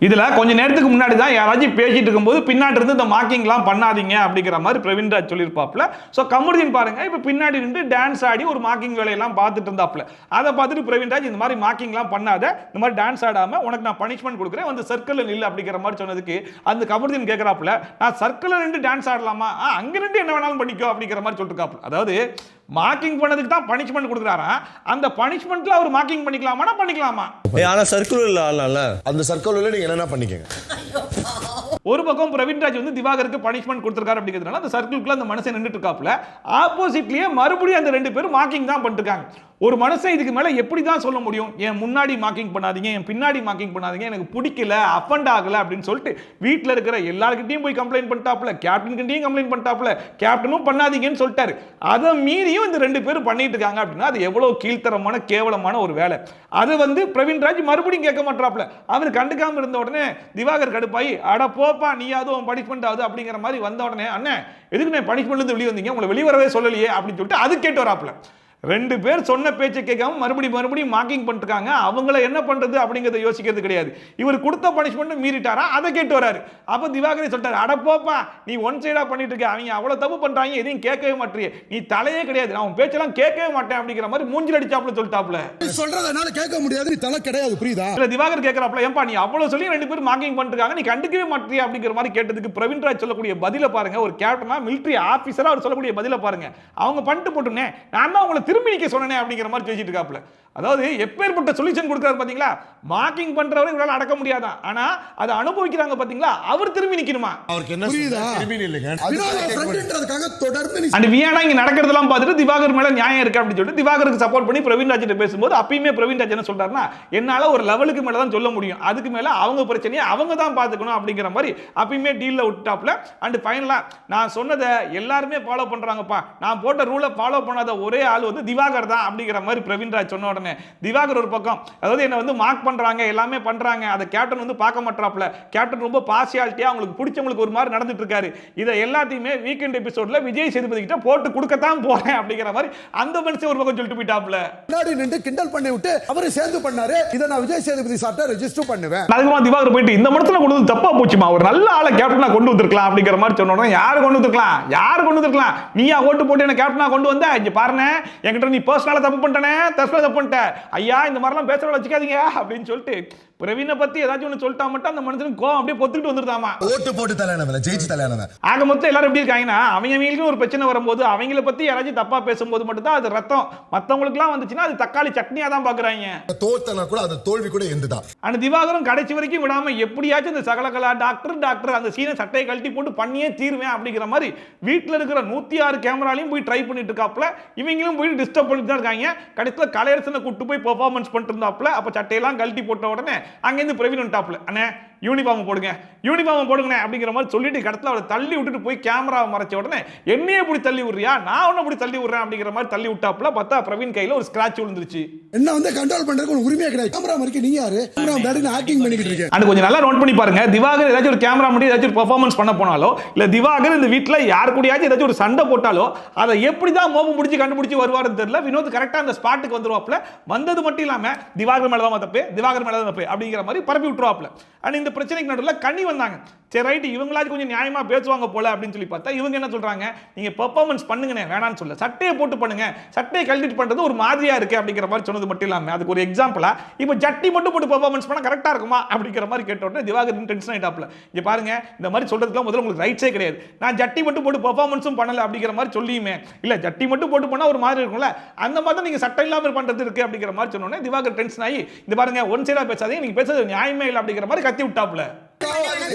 இதுல கொஞ்ச நேரத்துக்கு முன்னாடி தான் யாராச்சும் பேசிட்டு இருக்கும்போது பின்னாடி இருந்து இந்த மார்க்கிங்லாம் பண்ணாதீங்க அப்படிங்கிற மாதிரி பிரவீன்ராஜ் சொல்லியிருப்பாப்ல. ஸோ கமருதீன் பாருங்க இப்போ பின்னாடி இருந்து டான்ஸ் ஆடி ஒரு மார்க்கிங் வேலையெல்லாம் பார்த்துட்டு இருந்தாப்ல. அதை பார்த்துட்டு பிரவீன்ராஜ் இந்த மாதிரி மார்க்கிங்லாம் பண்ணாத, இந்த மாதிரி டான்ஸ் ஆடாம உனக்கு நான் பனிஷ்மெண்ட் கொடுக்குறேன், வந்து சர்க்கிள் நில்லு அப்படிங்கிற மாதிரி சொன்னதுக்கு அந்த கமருதீன் கேட்கிறாப்ல நான் சர்க்கிள் நின்று டான்ஸ் ஆடலாமா, அங்க நின்று என்ன வேணாலும் பண்ணிக்கோ அப்படிங்கிற மாதிரி சொல்லிருக்காப்ல. அதாவது மார்க்கிங் பண்ணதுக்கு தான் பனிஷ்மெண்ட் கொடுக்குறாரா, அந்த பனிஷ்மெண்ட்ல அவர் மார்க்கிங் பண்ணிக்கலாமா பண்ணிக்கலாமா? ஆனா சர்க்கிள் இல்ல, அந்த சர்க்கிள் நீங்க என்ன பண்ணிக்கங்க. ஒரு பக்கம் பிரவீன்ராஜ் வந்து திவாகருக்கு பனிஷ்மெண்ட் கொடுத்திருக்காரு அப்படிங்கிறதுனால அந்த சர்க்கிள்குள்ள அந்த மனுஷன் நின்றுட்டு இருக்காப்ல. ஆப்போசிட்லயே மறுபடியும் அந்த 2 பேரும் மார்க்கிங் தான் பண்ணிருக்காங்க. ஒரு மனுஷன் இதுக்கு மேல எப்படி தான் சொல்ல முடியும், என் முன்னாடி மார்க்கிங் பண்ணாதீங்க, என் பின்னாடி மார்க்கிங் பண்ணாதீங்க, எனக்கு பிடிக்கல, அஃபண்ட் ஆகல அப்படின்னு சொல்லிட்டு வீட்டில் இருக்கிற எல்லார்கிட்டையும் போய் கம்ப்ளைண்ட் பண்ணிட்டாப்ல, கேப்டன் கிட்டையும் கம்ப்ளைண்ட் பண்ணிட்டாப்ல, கேப்டனும் பண்ணாதீங்கன்னு சொல்லிட்டாரு. அதை மீறியும் இந்த 2 பேரும் பண்ணிட்டு இருக்காங்க அப்படின்னா அது எவ்வளவு கீழ்த்தரமான கேவலமான ஒரு வேலை. அது வந்து பிரவீன்ராஜ் மறுபடியும் கேட்க மாட்டாப்ல. அவர் கண்டுக்காம இருந்த உடனே திவாகர் கடுப்பாயி அட போப்பா நீயாவது உன் பனிஷ்மெண்ட் ஆகுது அப்படிங்கிற மாதிரி வந்த உடனே அண்ணே எதுக்கு நான் பனிஷ்மெண்ட்ல இருந்து வெளியே வந்தீங்க, உங்களை வெளியே வரவே சொல்லலையே அப்படின்னு சொல்லிட்டு அது கேட்டு வராப்ல. 2 பேர் சொன்ன பேச்சை கேட்காம மறுபடியும் மார்க்கிங் பண்ணிருக்காங்க. அவங்கள என்ன பண்றது அப்படிங்கறத யோசிக்கிறது கிடையாது. இவர் கொடுத்த பனிஷ்மெண்ட் மீறிட்டாரா அதை கேட்டு வராரு. அப்ப திவாகரே சொல்றாரு அட போப்பா நீ ஒன் சைடா பண்ணிட்டு இருக்க, அவங்க அவ்வளவு தப்பு பண்றாங்க எதையும் கேட்கவே மாட்டீங்க, நீ தலையே கிடையாது, நான் உன் பேச்செல்லாம் கேட்கவே மாட்டேன் அப்படிங்கிற மாதிரி மூஞ்சில அடிச்சாப்ல சொல்லிட்டாப்ல. சொல்றதனால கேட்க முடியாது, நீ தலை கிடையாது, புரியுதா? இல்ல திவாகர் கேட்கறாப்ல ஏன்பா நீ அவ்வளவு சொல்லி 2 பேர் மார்க்கிங் பண்ணிருக்காங்க நீ கண்டுக்கவே மாட்டியா அப்படிங்கிற மாதிரி கேட்டதுக்கு பிரவீன்ராஜ் சொல்லக்கூடிய பதில பாருங்க. ஒரு கேப்டனா மிலிட்டரி ஆபீசரா அவர் சொல்லக்கூடிய பதில பாருங்க. அவங்க பண்ணிட்டு போட்டுனே நான் தான் உங்களை திரும்பி நிக்க சொன்னேன் அப்படிங்கிற மாதிரி பேசிட்டு இருக்காப்ல. அதாவது எப்பேற்பட்ட சொல்யூஷன் கொடுக்கறாரு பாத்தீங்களா, மார்க்கிங் பண்றவரை இவரால அடக்க முடியாதான், ஆனா அதை அனுபவிக்கிறாங்க பாத்தீங்களா அவர் திரும்பி நிக்கணுமா, அவருக்கு என்ன திரும்பி நில்லுங்க. ஃப்ரெண்ட்ன்றதுக்காக தொடர்ந்து அண்ட் வியானா இங்க நடக்கிறதெல்லாம் பார்த்துட்டு திவாகர் மேல நியாயம் இருக்கு அப்படின்னு சொல்லிட்டு திவாகருக்கு சப்போர்ட் பண்ணி பிரவீன்ராஜ் கிட்ட பேசும்போது அப்பயுமே பிரவீன்ராஜ் என்ன சொல்றாருன்னா என்னால ஒரு லெவலுக்கு மேல தான் சொல்ல முடியும், அதுக்கு மேல அவங்க பிரச்சனையை அவங்க தான் பாத்துக்கணும் அப்படிங்கிற மாதிரி அப்பயுமே டீல்ல விட்டாப்ல. அண்ட் ஃபைனலா நான் சொன்னதை எல்லாருமே ஃபாலோ பண்றாங்கப்பா, நான் போட்ட ரூலை ஃபாலோ பண்ணாத ஒரே ஆள் வந்து திவாகர் தான் அப்படிங்கிற மாதிரி பிரவீன்ராஜ் சொன்ன உடனே திவாகர் ஒரு பக்கம் அதாவது என்ன வந்து மார்க் பண்றாங்க எல்லாமே பண்றாங்க, அதை கேப்டன் வந்து பார்க்க மாட்டாப்ல, கேப்டன் ரொம்ப பார்சியாலிட்டியா அவங்களுக்கு பிடிச்சவங்களுக்கு ஒரு மாதிரி நடந்துட்டு இருக்காரு, இதை எல்லாத்தையுமே வீக்கெண்ட் எபிசோட்ல விஜய் சேதுபதி கிட்ட போட்டு கொடுக்கத்தான் போறேன் அப்படிங்கிற மாதிரி அந்த மனுஷன் ஒரு பக்கம் சொல்லிட்டு போயிட்டாப்ல. முன்னாடி நின்று கிண்டல் பண்ணி விட்டு அவரை சேர்ந்து பண்ணாரு, இதை நான் விஜய் சேதுபதி சார்ட்ட ரெஜிஸ்டர் பண்ணுவேன். அதுக்கு திவாகர் போயிட்டு இந்த மனுஷனை கொண்டு வந்து தப்பா போச்சுமா, ஒரு நல்ல ஆளை கேப்டனா கொண்டு வந்திருக்கலாம் அப்படிங்கிற மாதிரி சொன்னோம். யாரு கொண்டு வந்திருக்கலாம், நீயா ஓட்டு போட்டு என்ன கேப்டனா கொண்டு வந்த, இங்க பாருங்க என்கிட்ட நீ பர்சனலா தப்பு பண்ணிட்டனே, தப்பு பண்ணிட்ட ஐயா, இந்த மாதிரிலாம் பேசுறவங்க வச்சுக்காதீங்க அப்படின்னு சொல்லிட்டு பிரவீனை பத்தி ஏதாச்சும் ஒன்று சொல்லிட்டா மட்டும் அந்த மனுஷனுக்கு கோவம் அப்படியே பொத்துக்கிட்டு வந்துருதாமா. ஓட்டு போட்டு தலையானவன் ஜெயிச்சு தலையானவன். ஆக மொத்தம் எல்லாரும் எப்படி இருக்காங்கன்னா அவங்களுக்கு ஒரு பிரச்சனை வரும்போது அவங்கள பத்தி யாராச்சும் தப்பா பேசும்போது மட்டும் தான் அது ரத்தம், மத்தவங்களுக்குலாம் வந்துச்சுன்னா அது தக்காளி சட்னியா தான் பாக்குறாங்க. தோத்தனா கூட அது தோல்வி கூட எந்துதான். ஆனா திவாகரும் கடைசி வரைக்கும் விடாம எப்படியாச்சும் இந்த சகலகலா டாக்டர் அந்த சீனை சட்டையை கழட்டி போட்டு பண்ணியே தீர்வேன் அப்படிங்கிற மாதிரி வீட்டில் இருக்கிற 106 கேமராலையும் போய் ட்ரை பண்ணிட்டு இருக்காப்ல. இவங்களும் போய் டிஸ்டர்ப் பண்ணிட்டு தான் இருக்காங்க. கடைசியில் கலையரசனை கூட்டு போய் பெர்ஃபார்மன்ஸ் பண்ணிட்டு இருந்தாப்ல. அப்ப சட்டையெல்லாம் கழட்டி போட்ட உடனே அங்கிருந்து பிரவீன் வந்துட்டாப்ல, அண்ணே யூனிஃபார்ம் போடுங்க அப்படிங்கிற மாதிரி சொல்லிட்டு கடத்துல அவரை தள்ளி விட்டுட்டு போய் கேமராவை மறைச்ச உடனே என்னையே இப்படி தள்ளி விடுறியா, நான் உன்னை இப்படி தள்ளி விடுறேன் அப்படிங்கிற மாதிரி தள்ளி விட்டாப்ல. பார்த்தா பிரவீன் கையில ஒரு ஸ்கிராட்ச் விழுந்துருச்சு. என்ன வந்து கண்ட்ரோல் பண்றதுக்கு ஒரு உரிமையே கிடையாது. கேமரா மறைக்க நீ யாரு, கேமரா முன்னாடி ஆக்டிங் பண்ணிட்டு இருக்கேன். அது கொஞ்சம் நல்லா நோட் பண்ணி பாருங்க. திவாகர் ஏதாச்சும் ஒரு கேமரா முன்னாடி ஏதாச்சும் ஒரு பெர்ஃபார்மன்ஸ் பண்ண போனாலோ இல்ல திவாகர் இந்த வீட்ல யார் கூடயாச்சும் ஏதாச்சும் ஒரு சண்டை போட்டாலோ அதை எப்படி தான் மோபம் பிடிச்சி கண்டுபிடிச்சி வருவாருன்னு தெரியல. வினோத் கரெக்டா அந்த ஸ்பாட்டுக்கு வந்துருவாப்ல. வந்தது மட்டும் இல்லாம திவாகர் மேல தான் தப்பு அப்படிங்கிற மாதிரி பரப்பி விட்டுருவாப்ல. அண்ட் இந்த பிரச்சனைக்கு நடுவில் கனி வந்தாங்க. சரி ரைட், இவங்களாச்சும் கொஞ்சம் நியாயமா பேசுவாங்க போல அப்படின்னு சொல்லி பார்த்தா இவங்க என்ன சொல்றாங்க, நீங்க பெர்ஃபார்மன்ஸ் பண்ணுங்கண்ணே, வேணான்னு சொல்ல, சட்டையை போட்டு பண்ணுங்க, சட்டையை கழட்டிட்டு பண்றது ஒரு மாதிரியா இருக்கு அப்படிங்கிற மாதிரி சொன்னது மட்டும் இல்லாம அதுக்கு ஒரு எக்ஸாம்பிளா இப்போ ஜட்டி மட்டும் போட்டு பெர்ஃபார்மன்ஸ் பண்ணா கரெக்டா இருக்குமா அப்படிங்கிற மாதிரி கேட்ட உடனே திவாகர் டென்ஷன் ஆயிட்டாப்ல. இங்க பாருங்க, இந்த மாதிரி சொல்றதுக்குலாம் முதல்ல உங்களுக்கு ரைட்ஸே கிடையாது. நான் ஜட்டி மட்டும் போட்டு பெர்ஃபார்மன்ஸும் பண்ணல அப்படிங்கிற மாதிரி சொல்லியுமே, இல்ல ஜட்டி மட்டும் போட்டு பண்ணா ஒரு மாதிரி இருக்கும்ல, அந்த மாதிரி தான் நீங்க சட்டை இல்லாம பண்றது இருக்கு அப்படிங்கிற மாதிரி சொன்ன உடனே திவாகர் டென்ஷன் ஆகி, இந்த பாருங்க ஒன் சைடா பேசாதீங்க, நீங்க பேசுறது நியாயமே இல்லை அப்படிங்கிற மாதிரி கத்தி விட்டாப்ல.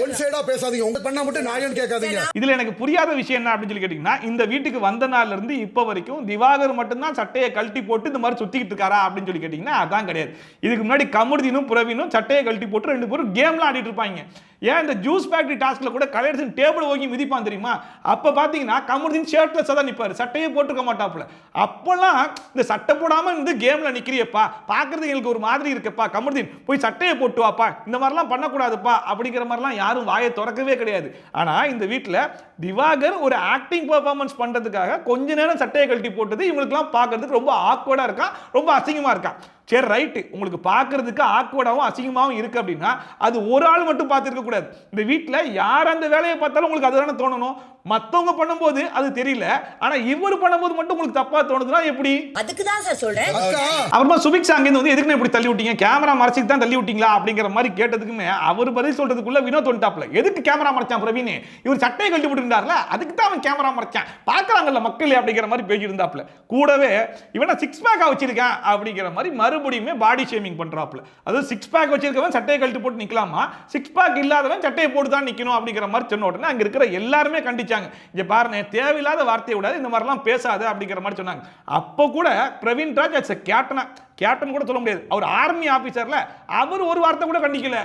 ஒன் சைடா பேசாதீங்க, உங்க பண்ணா மட்டும் நியாயம் கேட்காதீங்க. இதுல எனக்கு புரியாத விஷயம் என்ன அப்படின்னு சொல்லி கேட்டீங்கன்னா, இந்த வீட்டுக்கு வந்த நாள்ல இருந்து இப்ப வரைக்கும் திவாகர் மட்டும் தான் சட்டையை கழட்டி போட்டு இந்த மாதிரி சுத்திக்கிட்டு இருக்காரா அப்படின்னு சொல்லி கேட்டீங்கன்னா அதான் கிடையாது. இதுக்கு முன்னாடி கமருதீனும் பிரவீனும் சட்டையை கழட்டி போட்டு 2 பேரும் கேம்லாம் ஆடிட்டு இருப்பாங்க. ஏன் இந்த ஜூஸ் ஃபேக்டரி டாஸ்க்ல கூட கலையரசன் டேபிள் ஓங்கி மிதிப்பான் தெரியுமா? அப்ப பாத்தீங்கன்னா கமருதீன் ஷர்ட்லெஸ் தான் நிப்பாரு, சட்டையே போட்டுக்க மாட்டாப்ல. அப்பெல்லாம் இந்த சட்டை போடாம இருந்து கேம்ல நிக்கிறியப்பா, பாக்குறது எங்களுக்கு ஒரு மாதிரி இருக்குப்பா, கமருதீன் போய் சட்டையை போட்டு வாப்பா, இந்த மாதிரிலாம் பண்ணக்கூடாதுப்பா அப்படிங்கிற மாதிரிலாம் யாரும் வாயை திறக்கவே கிடையாது. ஆனா இந்த வீட்டுல திவாகர் ஒரு ஆக்டிங் பெர்ஃபார்மன்ஸ் பண்றதுக்காக கொஞ்ச நேரம் சட்டையை கழட்டி போட்டது இவங்களுக்குலாம் பார்க்கறதுக்கு ரொம்ப ஆக்வர்டா இருக்கா, ரொம்ப அசிங்கமா இருக்கா. சரி ரைட்டு, உங்களுக்கு பார்க்கறதுக்கு ஆக்வர்டாவும் அசிங்கமாவும் இருக்கு அப்படின்னா அது ஒரு ஆள் மட்டும் பார்த்துருக்க கூடாது. இந்த வீட்டில் யார் அந்த வேலையை பார்த்தாலும் உங்களுக்கு அதுதானே தோணணும். மற்றவங்க பண்ணும்போது அது தெரியல, ஆனா இவர் பண்ணும்போது மட்டும் உங்களுக்கு தப்பா தோணுதுன்னா எப்படி? அதுக்கு தான் சார் சொல்றேன். அப்புறமா சுபிக்ஷா அங்கேருந்து வந்து எதுக்கு இப்படி தள்ளி விட்டீங்க, கேமரா மறைச்சிட்டு தான் தள்ளி விட்டீங்களா அப்படிங்கிற மாதிரி கேட்டதுக்குமே அவர் பதில் சொல்றதுக்குள்ள வினோத் வந்துட்டாப்ல. எதுக்கு கேமரா மறைச்சான் பிரவீன், இவர் சட்டையை கழட்டி போட்டுருந்தார்ல அதுக்கு தான் அவன் கேமரா மறைச்சான், பார்க்கறாங்கல்ல மக்கள் அப்படிங்கிற மாதிரி பேசிட்டு இருந்தாப்ல. கூடவே இவனை 6 பேக்கா வச்சிருக்கான் அப்படிங்கிற மாதிரி மறுபடியுமே பாடி ஷேமிங் பண்றாப்ல. அதாவது 6 பேக் வச்சிருக்கவன் சட்டையை கழட்டி போட்டு நிக்கலாமா, 6 பேக் இல்லாதவன் சட்டையை போட்டு தான் நிக்கணும் அப்படிங்கிற மாதிரி சொன்ன உடனே அங்க இருக்கிற எல்லாருமே கண்டிச்சாங்க. இங்க பாருங்க, தேவையில்லாத வார்த்தையை விடாது, இந்த மாதிரிலாம் பேசாத அப்படிங்கிற மாதிரி சொன்னாங்க. அப்போ கூட பிரவீன் ராஜ் அஸ் கேப்டனா, கேப்டன் கூட சொல்ல முடியாது, அவர் ஆர்மி ஆபீசர்ல, அவர் ஒரு வார்த்தை கூட கண்டிக்கல.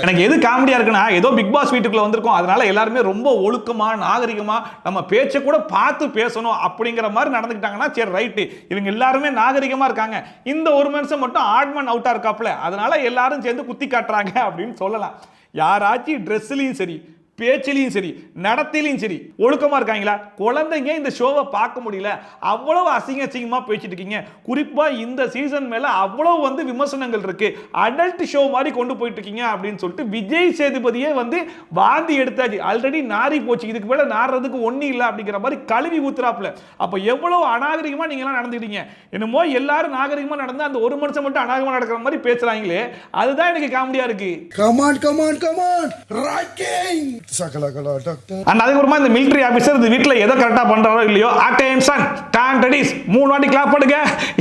எனக்கு எது காமெடியா இருக்குன்னா, ஏதோ பிக் பாஸ் வீட்டுக்குள்ள வந்திருக்கோம், அதனால எல்லாருமே ரொம்ப ஒழுக்கமா நாகரிகமா நம்ம பேச்சை கூட பார்த்து பேசணும் அப்படிங்கிற மாதிரி நடந்துக்கிட்டாங்கன்னா சரி ரைட்டு, இவங்க எல்லாருமே நாகரிகமா இருக்காங்க, இந்த ஒரு மனுஷன் மட்டும் ஆட்மன் அவுட்டா இருக்காப்ல, அதனால எல்லாரும் சேர்ந்து குத்தி காட்டுறாங்க அப்படின்னு சொல்லலாம். யாராச்சும் ட்ரெஸ்லயும் சரி, பேச்சிலையும் சரி, நடத்திலையும் சரி ஒழுக்கமா இருக்காங்களா? குழந்தைங்க இந்த ஷோவை பார்க்க முடியல, அவ்வளவு அசிங்கமா பேசிட்டு இருக்கீங்க. குறிப்பா இந்த சீசன் மேல அவ்வளவு வந்து விமர்சனங்கள் இருக்கு, அடல்ட் ஷோ மாதிரி கொண்டு போயிட்டு இருக்கீங்க அப்படின்னு சொல்லிட்டு விஜய் சேதுபதியே வந்து வாந்தி எடுத்தாச்சு, ஆல்ரெடி நாரி போச்சு, இதுக்கு மேல நாடுறதுக்கு ஒண்ணு இல்லை அப்படிங்கிற மாதிரி கழுவி ஊத்துறாப்ல. அப்ப எவ்வளவு அநாகரிகமா நீங்க எல்லாம் நடந்துட்டீங்க. என்னமோ எல்லாரும் நாகரிகமா நடந்து அந்த ஒரு மனுஷன் மட்டும் அநாகரிகமா நடக்கிற மாதிரி பேசுறாங்களே, அதுதான் எனக்கு காமெடியா இருக்கு. Come on come on come on rocking Sakalakala doctor. And அதுக்கப்புறமா இந்த மிலிட்டரி ஆபீசர் இந்த வீட்டில் எதை கரெக்டாக பண்ணுறாரோ இல்லையோ, அட்டென்ஷன் ஸ்டாண்ட் ரெடிஸ் 3 வாட்டி கிளாப் பண்ணுங்க,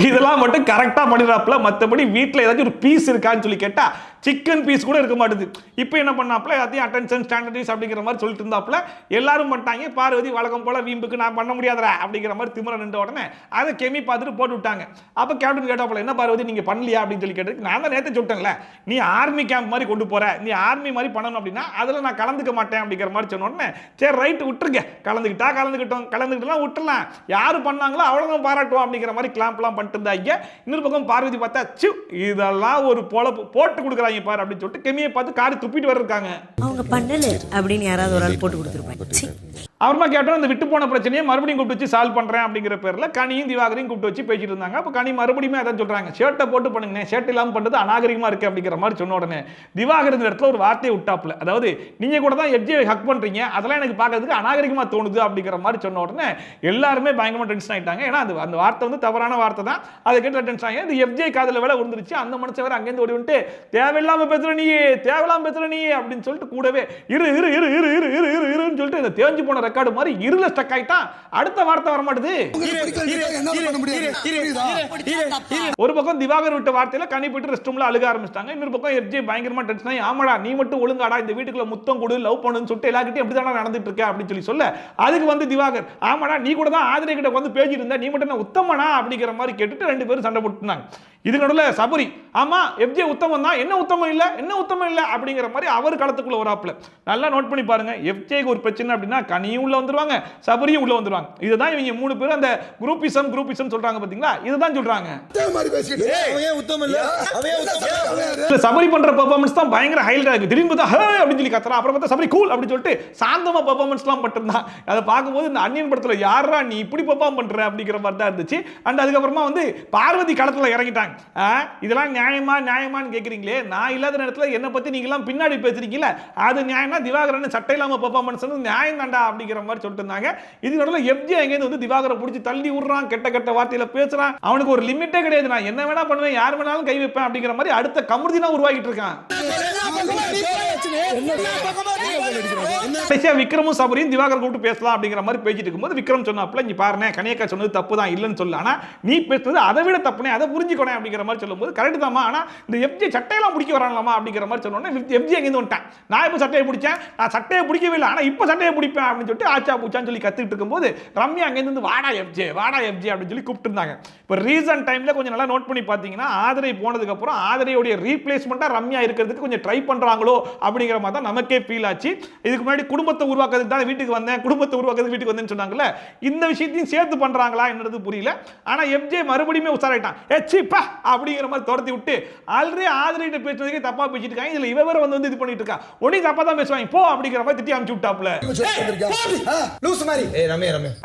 இதெல்லாம் மட்டும் கரெக்டாக பண்ணிடுறாப்புல. மற்றபடி வீட்டில் ஏதாச்சும் ஒரு பீஸ் இருக்கான்னு சொல்லி கேட்டால் சிக்கன் பீஸ் கூட இருக்க மாட்டுது. இப்போ என்ன பண்ணாப்புல, எல்லாத்தையும் அட்டென்ஷன் ஸ்டாண்டர்டைஸ் அப்படிங்கிற மாதிரி சொல்லிட்டு இருந்தாப்புல. எல்லாரும் பண்ணிட்டாங்க. பார்வதி வழக்கம் போல வீம்புக்கு நான் பண்ண முடியாதரா அப்படிங்கிற மாதிரி திமிர நின்ற உடனே அதை கெமி பார்த்துட்டு போட்டு விட்டாங்க. அப்போ கேப்டன் கேட்டாப்புல, என்ன பார்வதி நீங்க பண்ணலையா அப்படின்னு சொல்லி கேட்டு, நான் தான் நேற்று சொல்லிட்டேன்ல, நீ ஆர்மி கேம்ப் மாதிரி கொண்டு போற, நீ ஆர்மி மாதிரி பண்ணணும் அப்படின்னா அதில் நான் கலந்துக்க மாட்டேன் அப்படிங்கிற மாதிரி சொன்ன உடனே சரி ரைட்டு விட்டுருங்க, கலந்துக்கிட்டோம் விட்டுலாம், யாரு பண்ணாங்களோ அவ்வளோதான் பாராட்டுவோம் அப்படிங்கிற மாதிரி கிளாம்ப்லாம் பண்ணிட்டு இருந்தாங்க. இன்னொரு பக்கம் பார்வதி பார்த்தா இதெல்லாம் ஒரு பொழப்பு போட்டு கொடுக்குறாங்க பாரு அப்படின்னு சொல்லிட்டு கெமியை பார்த்து காரி துப்பிட்டு வர்றாங்க. அவங்க பண்ணல அப்படின்னு யாராவது ஒரு ஆள் போட்டு கொடுத்துருப்பாங்க. அப்புறமா கேட்டோம், அந்த விட்டு போன பிரச்சனையை மறுபடியும் கூப்பிட்டு வச்சு சால்வ் பண்றேன் அப்படிங்கிற பேர்ல கனியும் திவாகரையும் கூப்பிட்டு வச்சு பேசிட்டு இருந்தாங்க. அப்ப கனி மறுபடியும் அதான் சொல்றாங்க, ஷர்ட்டை போட்டு பண்ணுங்க, ஷர்ட் இல்லாம பண்றது அநாகரிகமா இருக்கு அப்படிங்கிற மாதிரி சொன்ன உடனே திவாகர் இந்த இடத்துல ஒரு வார்த்தையை விட்டாப்ல. அதாவது நீங்க கூட தான் எஃப்ஜே ஹக் பண்றீங்க, அதெல்லாம் எனக்கு பார்க்கறதுக்கு அநாகரிகமா தோணுது அப்படிங்கிற மாதிரி சொன்ன உடனே எல்லாருமே பயங்கரமா டென்ஷன் ஆயிட்டாங்க. ஏன்னா அந்த வார்த்தை வந்து தவறான வார்த்தை தான், அதை கேட்டு டென்ஷன் ஆகி இந்த எஃப்ஜே காதுல வேலை விழுந்துருச்சு. அந்த மனுஷன் வேற அங்கேருந்து ஓடி வந்துட்டு தேவையில்லாம பேசுற நீ அப்படின்னு சொல்லிட்டு கூடவே இருன்னு சொல்லிட்டு இந்த தேஞ்சு போன ரெக்கார்டு மாதிரி இருல ஸ்டக் ஆயிட்டான். அடுத்த வார்த்தை வர மாட்டுது. ஒரு பக்கம் திவாகர் விட்ட வார்த்தையில கனி போயிட்டு ரெஸ்ட் ரூம்ல அழுக ஆரம்பிச்சிட்டாங்க. இன்னொரு பக்கம் எஃப்ஜே பயங்கரமா டென்ஷன் ஆகி, ஆமாடா நீ மட்டும் ஒழுங்காடா இந்த வீட்டுக்குள்ள முத்தம் கொடு, லவ் பண்ணுன்னு சொல்லிட்டு எல்லார்கிட்டயும் எப்படிதான் நடந்துட்டு இருக்க அப்படின்னு சொல்ல, அதுக்கு வந்து திவாகர், ஆமாடா நீ கூட தான் ஆதிரை கிட்ட வந்து பேசிட்டு இருந்த, நீ மட்டும் உத்தமனா அப்படிங்கிற மாதிரி கேட்டுட்டு 2 பேரும் சண்டை போட்டுனாங்க. இது நடுவில் சபரி, ஆமா எஃப்ஜே உத்தமம் தான், என்ன உத்தமம் இல்ல அப்படிங்கிற மாதிரி அவர் களத்துக்குள்ள வராப்ல. நல்லா நோட் பண்ணி பாருங்க, எஃப்ஜேக்கு ஒரு பிரச்சனை அப்படின்னா கனியும் உள்ள வந்துருவாங்க, சபரியும் உள்ள வந்துருவாங்க. இதுதான் இவங்க 3 பேரும் அந்த குரூப்பிசம் சொல்றாங்க பாத்தீங்களா, இதுதான் சொல்றாங்க. சபரி பண்ற பெர்ஃபார்மன்ஸ் தான் பயங்கர ஹைலைட்டா இருக்கு. திடீர்னு பார்த்தா ஹே அப்படின்னு சொல்லி கத்துறா, அப்புறம் பார்த்தா சபரி கூல் அப்படின்னு சொல்லிட்டு சாந்தமா பெர்ஃபார்மன்ஸ்லாம் பண்ணிருந்தா. அதை பார்க்கும்போது இந்த அன்னியன் படத்துல யாரா நீ இப்படி பெர்ஃபார்ம் பண்ற அப்படிங்கிற மாதிரி தான் இருந்துச்சு. அண்ட் அதுக்கப்புறமா வந்து பார்வதி களத்துல இறங்கிட்டாங்க. இதெல்லாம் நியாயமான்னு கேட்குறீங்களே, நான் இல்லாத நேரத்தில் என்னை பற்றி நீங்களாம் பின்னாடி பேசுறீங்களா, அது நியாயம்னா திவாகரன் சட்டை இல்லாமல் பெர்ஃபார்மன்ஸ் நியாயம் தாண்டா அப்படிங்கிற மாதிரி சொல்லிட்டு இருந்தாங்க. இது நடுவில் எஃப்ஜே எங்கேருந்து வந்து திவாகரை பிடிச்சி தள்ளி விடுறான், கெட்ட வார்த்தையில பேசுறான். அவனுக்கு ஒரு லிமிட்டே கிடையாது, நான் என்ன வேணா பண்ணுவேன், யார் வேணாலும் கை வைப்பேன் அப்படிங்கிற மாதிரி அடுத்த கமருதீனா உருவாக்கிட்டு இருக்கான். விக்ரமும் சபரியும் திவாகர் கூப்பிட்டு பேசலாம் அப்படிங்கிற மாதிரி பேசிட்டு இருக்கும்போது விக்ரம் சொன்னாப்ல, இங்க பாருங்க கனியக்கா சொன்னது தப்பு தான், இல்லன்னு சொல்ல, ஆனா நீ பேசுறது அதை விட தப்புனே, அதை புரிஞ்சுக்கணும் அப்படிங்கிற மாதிரி சொல்லும்போது கரெக்ட் தாமா, ஆனா இந்த எஃப்ஜே சட்டையெல்லாம் பிடிக்க வராங்களாமா அப்படிங்கிற மாதிரி சொன்னோன்னே எஃப்ஜே எங்கேருந்து வந்துட்டேன், நான் இப்போ சட்டையை பிடிச்சேன், நான் சட்டையை பிடிக்கவே இல்லை, ஆனா இப்போ சட்டையை பிடிப்பேன் அப்படின்னு சொல்லிட்டு ஆச்சா பூச்சான்னு சொல்லி கத்துக்கிட்டு இருக்கும்போது ரம்யா அங்கேருந்து வாடா எஃப்ஜே அப்படின்னு சொல்லி கூப்பிட்டு இருந்தாங்க. இப்போ ரீசன்ட் டைம்ல கொஞ்சம் நல்லா நோட் பண்ணி பார்த்தீங்கன்னா ஆதரை போனதுக்கு அப்புறம் ஆதரையோட ரீப்ளேஸ்மெண்டா ரம்யா இருக்கிறதுக்கு கொஞ்சம் ட்ரை பண்றாங்களோ அப்படிங்கிற மாதிரி தான் நமக்கே ஃபீல் ஆச்சு. இதுக்கு முன்னாடி குடும்பத்தை உருவாக்குறதுக்கு தான் வீட்டுக்கு வந்தேன்னு சொன்னாங்கல்ல, இந்த விஷயத்தையும் சேர்த்து பண்றாங்களா என்னது புரியல. ஆனா எஃப்ஜே மறுபடியும் உசாராயிட்டான், ஏச்சிப்பா அப்படிங்கிற மாதிரி துரத்தி விட்டு ஆல்ரெடி ஆதரையிட்ட பேசுறதுக்கே தப்பா பேசிட்டு இருக்காங்க, இதுல இவ வேற வந்து இது பண்ணிட்டு இருக்கா, உடனே தப்பா தான் பேசுவாங்க போ அப்படிங்கிற மாதிரி திட்டி அனுப்பிச்சு விட்டாப்ல.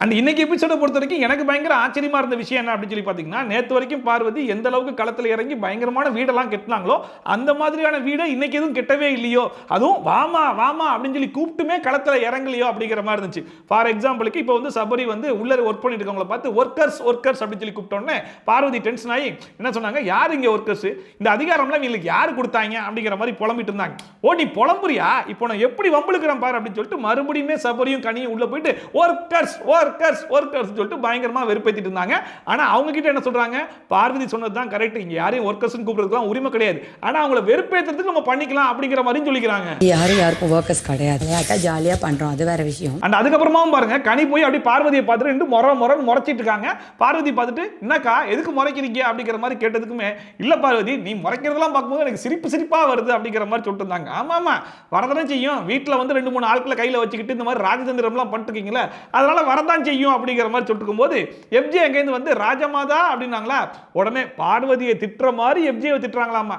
அண்ட் இன்னைக்கு எபிசோட பொறுத்த வரைக்கும் எனக்கு பயங்கர ஆச்சரியமா இருந்த விஷயம் என்ன அப்படின்னு சொல்லி பாத்தீங்கன்னா, நேத்து வரைக்கும் பார்வதி எந்த அளவுக்கு களத்துல இறங்கி பயங்கரமான வீடெல்லாம் கெட்டினாங்களோ அந்த மாதிரியான வீடை இன்னைக்கு எதுவும் கெட்டவே இல்லையோ, அதுவும் வாமா அப்படின்னு சொல்லி கூப்பிட்டுமே களத்துல இறங்கலையோ அப்படிங்கிற மாதிரி இருந்துச்சு. ஃபார் எக்ஸாம்பிளுக்கு இப்போ வந்து சபரி வந்து உள்ள ஒர்க் பண்ணிட்டு இருக்கவங்கள பார்த்து ஒர்க்கர்ஸ் அப்படின்னு சொல்லி கூப்பிட்டோன்னே பார்வதி டென்ஷன் ஆகி என்ன சொன்னாங்க, யார் இங்க ஒர்க்கர்ஸ், இந்த அதிகாரம்லாம் இவங்களுக்கு யார் கொடுத்தாங்க அப்படிங்கிற மாதிரி புலம்பிட்டு இருந்தாங்க. ஓ நீ புலம்புறியா, இப்போ நான் எப்படி வம்பளுக்கிறேன் பாரு அப்படின்னு சொல்லிட்டு மறுபடியும் சபரியும் கனியும் உள்ள போயிட்டு ஒர்க்கர்ஸ் சொல்லிட்டு பயங்கரமா வெறுப்பேத்திட்டு இருந்தாங்க. ஆனா அவங்க கிட்ட என்ன சொல்றாங்க, பார்வதி சொன்னது தான் கரெக்ட், இங்க யாரையும் ஒர்க்கர்ஸ் கூப்பிடுறதுக்கு உரிமை கிடையாது, ஆனா அவங்கள வெறுப்பேத்துறதுக்கு நம்ம பண்ணிக்கலாம் அப்படிங்கிற மாதிரி சொல்லிக்கிறாங்க. யாருக்கும் ஒர்க்கர்ஸ் கிடையாது, ஜாலியா பண்றோம், அது வேற விஷயம். அண்ட் அதுக்கப்புறமாவும் பாருங்க கனி போய் அப்படி பார்வதியை பார்த்துட்டு ரெண்டு முறைச்சிட்டு இருக்காங்க. பார்வதி பார்த்துட்டு என்னக்கா எதுக்கு முறைக்கிறீங்க அப்படிங்கிற மாதிரி கேட்டதுக்குமே, இல்ல பார்வதி நீ முறைக்கிறதெல்லாம் பார்க்கும்போது எனக்கு சிரிப்பா வருது அப்படிங்கிற மாதிரி சொல்லிட்டு இருந்தாங்க. ஆமா வரதானே செய்யும், வீட்டில் வந்து 2-3 ஆட்களை கையில் வச்சுக்கிட்டு இந்த மாதிரி ராஜதந்திரம்லாம் பண்ணிட்டு இருக்கீங்களா, அதனால வரதான் செய்யும் அப்படிங்கிற மாதிரி சொல்லிட்டு இருக்கும்போது எஃப்ஜே எங்கேருந்து வந்து ராஜமாதா அப்படின்னாங்களா, உடனே பார்வதியை திட்டுற மாதிரி எஃப்ஜேவை திட்டுறாங்களாமா.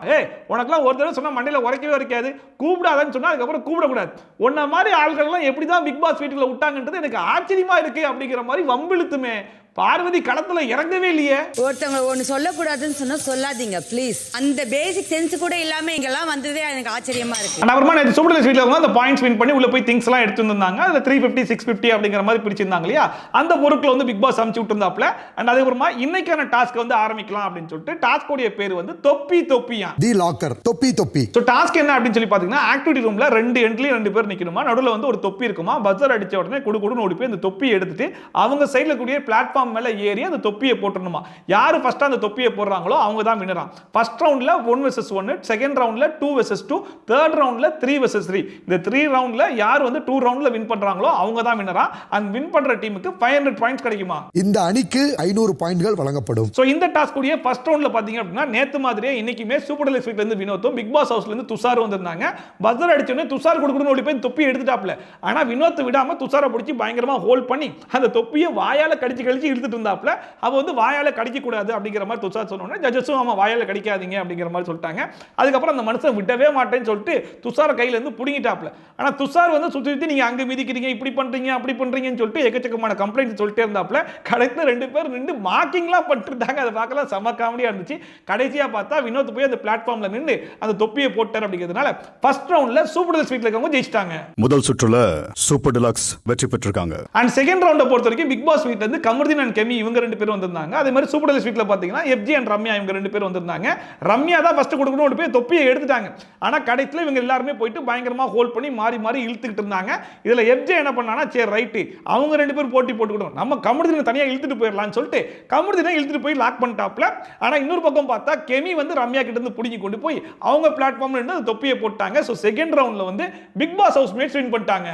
உனக்குலாம் ஒரு தடவை சொன்னா மண்டையில உரைக்கவே இருக்காது, கூப்பிடாதான்னு சொன்னா அதுக்கப்புறம் கூப்பிடக்கூடாது, உன்ன மாதிரி ஆள்கள்லாம் எப்படிதான் பிக் பாஸ் வீட்டுக்குள்ள விட்டாங்கன்றது எனக்கு ஆச்சரியமா இருக்கு அப்படிங்கிற மாதிரி வம்பிழுத்துமே பார்வதி களத்துல இறங்கவே இல்லையே. ஒருத்தவங்க ஒன்னு சொல்லக்கூடாதுன்னு சொன்னா சொல்லாதீங்க ப்ளீஸ், அந்த பேசிக் சென்ஸ் கூட இல்லாம இங்கெல்லாம் வந்ததே எனக்கு ஆச்சரியமா இருக்கு. அப்புறமா நேத்து சூப்பர் லிஸ்ட் வீட்ல அந்த பாயிண்ட்ஸ் வின் பண்ணி உள்ள போய் திங்ஸ் எல்லாம் எடுத்து வந்தாங்க. அதுல 350 650 அப்படிங்கிற மாதிரி பிரிச்சிருந்தாங்க இல்லையா, அந்த பொருட்களை வந்து பிக் பாஸ் அனுப்பிச்சு விட்டுருந்தாப்ல. அண்ட் அதுக்கப்புறமா இன்னைக்கான டாஸ்க் வந்து ஆரம்பிக்கலாம் அப்படின்னு சொல்லிட்டு டாஸ்க் உடைய பேர் வந்து தொப்பியா தி லாக்கர் தொப்பி. சோ டாஸ்க் என்ன அப்படின்னு சொல்லி பாத்தீங்கன்னா, ஆக்டிவிட்டி ரூம்ல 2 எண்ட்லயும் 2 பேர் நிக்கணுமா, நடுவுல வந்து ஒரு தொப்பி இருக்குமா, பஜர் அடிச்ச உடனே குடுகுடுன்னு ஓடி போய் அந்த தொப்பியை எடுத்துட்டு அவங்க சைடுல கூடிய பிளாட்ஃபார்ம் மேல ஏறி அந்த தொப்பியை போட்டுறணுமா. யாரு ஃபர்ஸ்ட் அந்த தொப்பியை போடுறாங்களோ அவங்க தான் வின்னரா. ஃபர்ஸ்ட் ரவுண்ட்ல 1 vs 1, செகண்ட் ரவுண்ட்ல 2 vs 2, தேர்ட் ரவுண்ட்ல 3 vs 3. இந்த 3 ரவுண்ட்ல யார் வந்து 2 ரவுண்ட்ல வின் பண்றாங்களோ அவங்க தான் வின்னரா. அந்த வின் பண்ற டீமுக்கு 500 பாயிண்ட்ஸ் கிடைக்குமா. இந்த அணிக்கு 500 பாயிண்ட்கள் வழங்கப்படும். சோ இந்த டாஸ்க் உடைய ஃபர்ஸ்ட் ரவுண்ட்ல பாத்தீங்க அப்படினா நேத்து மாதிரியே இன்னைக்குமே சூப்பர் டெலிக்ஸ் வீட்ல இருந்து வினோத்தும் பிக் பாஸ் ஹவுஸ்ல இருந்து துஷார் வந்திருந்தாங்க. பஜர் அடிச்சோனே துஷார் குடுகுடுன்னு ஓடி போய் தொப்பி எடுத்துட்டாப்ல. ஆனா வினோத் விடாம துஷாரை பிடிச்சி பயங்கரமா ஹோல்ட் பண்ணி அந்த தொப்பியை வாயால கடிச்சு இழுத்துட்டு இருந்தாப்ல. அவ வந்து வாயால கடிக்க கூடாது அப்படிங்கிற மாதிரி துஷார் சொன்னோனே ஜட்ஜஸும் ஆமா வாயால கடிக்காதீங்க அப்படிங்கிற மாதிரி சொல்லிட்டாங்க. அதுக்கப்புறம் அந்த மனுஷன் விடவே மாட்டேன்னு சொல்லிட்டு துஷார் கையில இருந்து புடிங்கிட்டாப்ல. ஆனா துஷார் வந்து சுத்தி நீங்க அங்க மிதிக்கிறீங்க, இப்படி பண்றீங்க, அப்படி பண்றீங்கன்னு சொல்லிட்டு எக்கச்சக்கமான கம்ப்ளைண்ட் சொல்லிட்டே இருந்தாப்ல. கடைசில 2 பேர் நின்று மார்க்கிங்லாம் பண்ணிட்டாங்க. அதை பார்க்கலாம் செம காமெடியா இருந்துச்சு. கடைசியா பார்த்தா வினோத் போய் அந்த பிளாட்ஃபார்ம்ல நின்று அந்த தொப்பியை போட்டார் அப்படிங்கிறதுனால ஃபர்ஸ்ட் ரவுண்ட்ல சூப்பர் டெலுக்ஸ் வீட்ல இருக்கவங்க ஜெயிச்சிட்டாங்க. முதல் சுற்றுல சூப்பர் டெலுக்ஸ் வெற்றி பெற்றிருக்காங்க. அண்ட் செகண்ட் ரவுண்ட பொறுத்த வரைக்கும் பிக் பாஸ் வீட்ல இருந்து கமருதீன் அண்ட் கெமி இவங்க 2 பேர் வந்திருந்தாங்க. அதே மாதிரி சூப்பர் டெலுக்ஸ் வீட்ல பாத்தீங்கன்னா எஃப்ஜே அண்ட் ரம்யா இவங்க 2 பேர் வந்திருந்தாங்க. ரம்யா தான் ஃபர்ஸ்ட் கொடுக்கணும் போய் தொப்பியை எடுத்துட்டாங்க. ஆனா கடைசில இவங்க எல்லாரும் போயிட்டு பயங்கரமா ஹோல்ட் பண்ணி மாறி இழுத்துக்கிட்டு இருந்தாங்க. இதுல எஃப்ஜே என்ன பண்ணானா, சரி ரைட் அவங்க 2 பேர் போட்டி போட்டுக்கிட்டோம், நம்ம கமருதீனை தனியா இழுத்துட்டு போயிடலாம்னு சொல்லிட்டு கமருதீனை இழுத்துட்டு போய் லாக் பண்ணிட்டாப்ல. ஆனா இன்னொரு பக்கம் பார்த்தா கெமி வந்து ரம்யா கிட்ட இருந்து புடிங்கி கொண்டு போய் அவங்க பிளாட்ஃபார்ம்ல இருந்து அந்த தொப்பியை போட்டாங்க. சோ செகண்ட் ரவுண்ட்ல வந்து Bigg Boss housemates win பண்ணிட்டாங்க.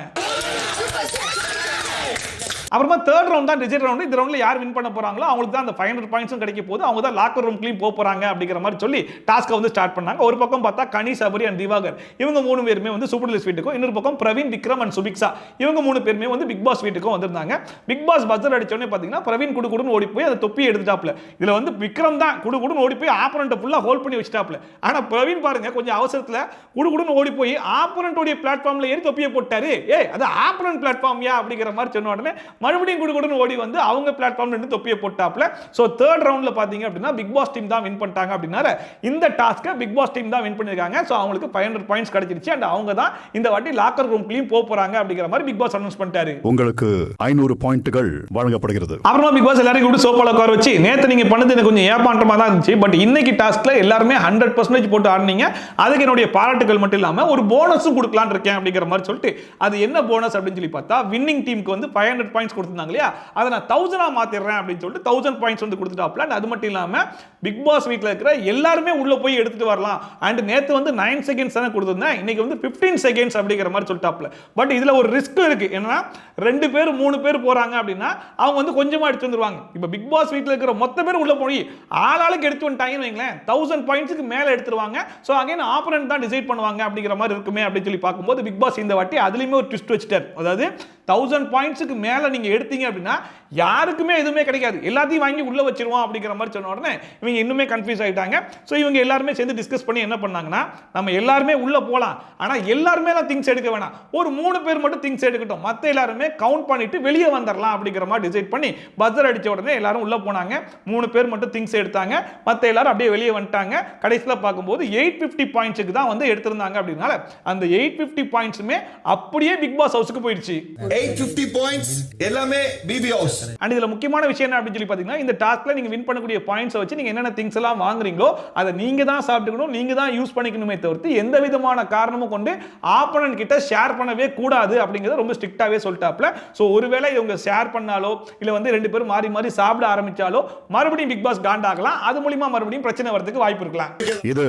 அப்புறமா தேர்ட் ரவுண்ட் தான் ரிசல்ட் ரவுண்ட். இந்த ரவுண்ட்ல யார் வின் பண்ண போறாங்களோ அவங்களுக்கு தான் அந்த 500 பாயிண்ட்ஸும் கிடைக்க போகுது. அவங்க தான் லாக்கர் ரூம்க்குள்ளேயும் போக போறாங்க அப்படிங்கிற மாதிரி சொல்லி டாஸ்க்கை வந்து ஸ்டார்ட் பண்ணாங்க. ஒரு பக்கம் பார்த்தா கனி, சபரி அண்ட் திவாகர் இவங்க 3 பேருமே வந்து சூப்பர் டெலுக்ஸ் வீட்டுக்கும், இன்னொரு பக்கம் பிரவீன், விக்ரம் அண்ட் சுபிக்ஷா இவங்க 3 பேருமே வந்து பிக் பாஸ் வீட்டுக்கும் வந்திருந்தாங்க. பிக் பாஸ் பஜர் அடிச்சோடனே பாத்தீங்கன்னா பிரவீன் குடுகுடுன்னு ஓடி போய் அந்த தொப்பியை எடுத்துட்டாப்ல. இதுல வந்து விக்ரம் தான் குடுகுடுன்னு ஓடி போய் ஆப்போனன்ட்டை ஃபுல்லா ஹோல்ட் பண்ணி வச்சிட்டாப்ல. ஆனா பிரவீன் பாருங்க கொஞ்சம் அவசரத்துல குடுகுடுன்னு ஓடி போய் ஆப்போனன்ட் உடைய பிளாட்ஃபார்ம்ல ஏறி தொப்பியை போட்டாரு. அது ஆப்போனன்ட் பிளாட்ஃபார்ம்யா அப்படிங்கிற மாதிரி சொன்ன உடனே மறுபடியும் குடுகுடுன்னு ஓடி வந்து அவங்க பிளாட்ஃபார்ம்ல இருந்து தொப்பியை போட்டாப்ல. சோ தேர்ட் ரவுண்ட்ல பாத்தீங்க அப்படின்னா பிக் பாஸ் டீம் தான் வின் பண்ணிட்டாங்க அப்படினால இந்த டாஸ்கை பிக் பாஸ் டீம் தான் வின் பண்ணிருக்காங்க. சோ அவங்களுக்கு 500 பாயிண்ட்ஸ் கிடைச்சிருச்சு. அண்ட் அவங்க தான் இந்த வாட்டி லாக்கர் ரூம்க்குலயும் போறாங்க அப்படிங்கிற மாதிரி பிக் பாஸ் அனௌன்ஸ் பண்ணிட்டாரு. உங்களுக்கு 500 பாயிண்ட்கள் வழங்கப்படுகிறது. அப்புறமா பிக் பாஸ் எல்லாரும் கூட சோப்பால உட்கார வச்சு நேத்து நீங்க பண்ணது எனக்கு கொஞ்சம் ஏமாற்றமா தான் இருந்துச்சு. பட் இன்னைக்கு டாஸ்க்ல எல்லாருமே 100% போட்டு ஆடுனீங்க. அதுக்கு என்னுடைய பாராட்டுகள் மட்டும் இல்லாம ஒரு போனஸும் கொடுக்கலாம்னு இருக்கேன் அப்படிங்கிற மாதிரி சொல்லிட்டு அது என்ன போனஸ் அப்படின்னு சொல்லி பார்த்தா வின்னிங் டீமுக்கு வந்து 500 பாயிண்ட்ஸ் கொடுத்திருந்தாங்க இல்லையா, அதை நான் 1000 மாத்திடுறேன் அப்படின்னு சொல்லிட்டு 1000 பாயிண்ட்ஸ் வந்து கொடுத்துட்டாப்ல. அது மட்டும் இல்லாம பிக் பாஸ் வீட்ல இருக்கிற எல்லாருமே உள்ள போய் எடுத்துட்டு வரலாம். அண்ட் நேத்து வந்து 9 செகண்ட்ஸ் தானே கொடுத்திருந்தேன், இன்னைக்கு வந்து 15 செகண்ட்ஸ் அப்படிங்கிற மாதிரி சொல்லிட்டாப்ல. பட் இதுல ஒரு ரிஸ்க் இருக்கு. என்னன்னா 2 பேர் 3 பேர் போறாங்க அப்படின்னா அவங்க வந்து கொஞ்சமா எடுத்து வந்துருவாங்க. இப்ப பிக் பாஸ் வீட்ல இருக்கிற மொத்த பேர் உள்ள போய் ஆளாளுக்கு எடுத்து வந்துட்டாங்கன்னு வைங்களேன், 1000 பாயிண்ட்ஸ்க்கு மேல எடுத்துருவாங்க. சோ அகைன் ஆப்போனன்ட் தான் டிசைட் பண்ணுவாங்க அப்படிங்கிற மாதிரி இருக்குமே அப்படின்னு சொல்லி பார்க்கும்போது பிக் பாஸ் இந்த வாட்டி அதுலயுமே ஒரு ட்விஸ்ட் வச்சிட்டார். அதாவது 1000 பாயிண்ட்ஸ்க்கு மேல நீங்க எடுத்தீங்க அப்படின்னா யாருக்குமே எதுவுமே கிடைக்காது, எல்லாத்தையும் வாங்கி உள்ள வச்சிருவோம் அப்படிங்கிற மாதிரி சொன்ன உடனே இவங்க இன்னுமே கன்ஃபியூஸ் ஆயிட்டாங்க. சோ இவங்க எல்லாருமே சேர்ந்து டிஸ்கஸ் பண்ணி என்ன பண்ணாங்கன்னா, நம்ம எல்லாருமே உள்ள போலாம், ஆனா எல்லாருமே தான் திங்ஸ் எடுக்க வேணாம், ஒரு 3 பேர் மட்டும் திங்ஸ் எடுக்கட்டும், மத்த எல்லாருமே கவுண்ட் பண்ணிட்டு வெளியே வந்துடலாம் அப்படிங்கிற மாதிரி டிசைட் பண்ணி பஜர் அடிச்ச உடனே எல்லாரும் உள்ள போனாங்க. 3 பேர் மட்டும் திங்ஸ் எடுத்தாங்க, மத்த எல்லாரும் அப்படியே வெளியே வந்துட்டாங்க. கடைசியில பார்க்கும்போது 850 பாயிண்ட்ஸ்க்கு தான் வந்து எடுத்திருந்தாங்க. அப்படினால அந்த 850 பாயிண்ட்ஸ்மே அப்படியே பிக் பாஸ் ஹவுஸ்க்கு போயிடுச்சு. 850 பாயிண்ட்ஸ் எல்லாமே பிபி ஹவுஸ். அண்ட் இதுல முக்கியமான விஷயம் என்ன அப்படின்னு சொல்லி பாத்தீங்கன்னா, இந்த டாஸ்க்ல நீங்க வின் பண்ணக்கூடிய பாயிண்ட்ஸ் வச்சு நீங்க என்னென்ன திங்ஸ் எல்லாம் வாங்குறீங்களோ அதை நீங்க தான் சாப்பிட்டுக்கணும், நீங்க தான் யூஸ் பண்ணிக்கணுமே தவிர்த்து எந்த விதமான காரணமும் கொண்டு ஆப்போனன்ட் கிட்ட ஷேர் பண்ணவே கூடாது அப்படிங்கறத ரொம்ப ஸ்ட்ரிக்ட்டாவே சொல்லிட்டாப்ல. சோ ஒருவேளை இவங்க ஷேர் பண்ணாலோ இல்ல வந்து 2 பேரும் மாறி மாறி சாப்பிட ஆரம்பிச்சாலோ மறுபடியும் பிக் பாஸ் காண்டாகலாம், அது மூலமா மறுபடியும் பிரச்சனை வரதுக்கு வாய்ப்பு இருக்கலாம். இது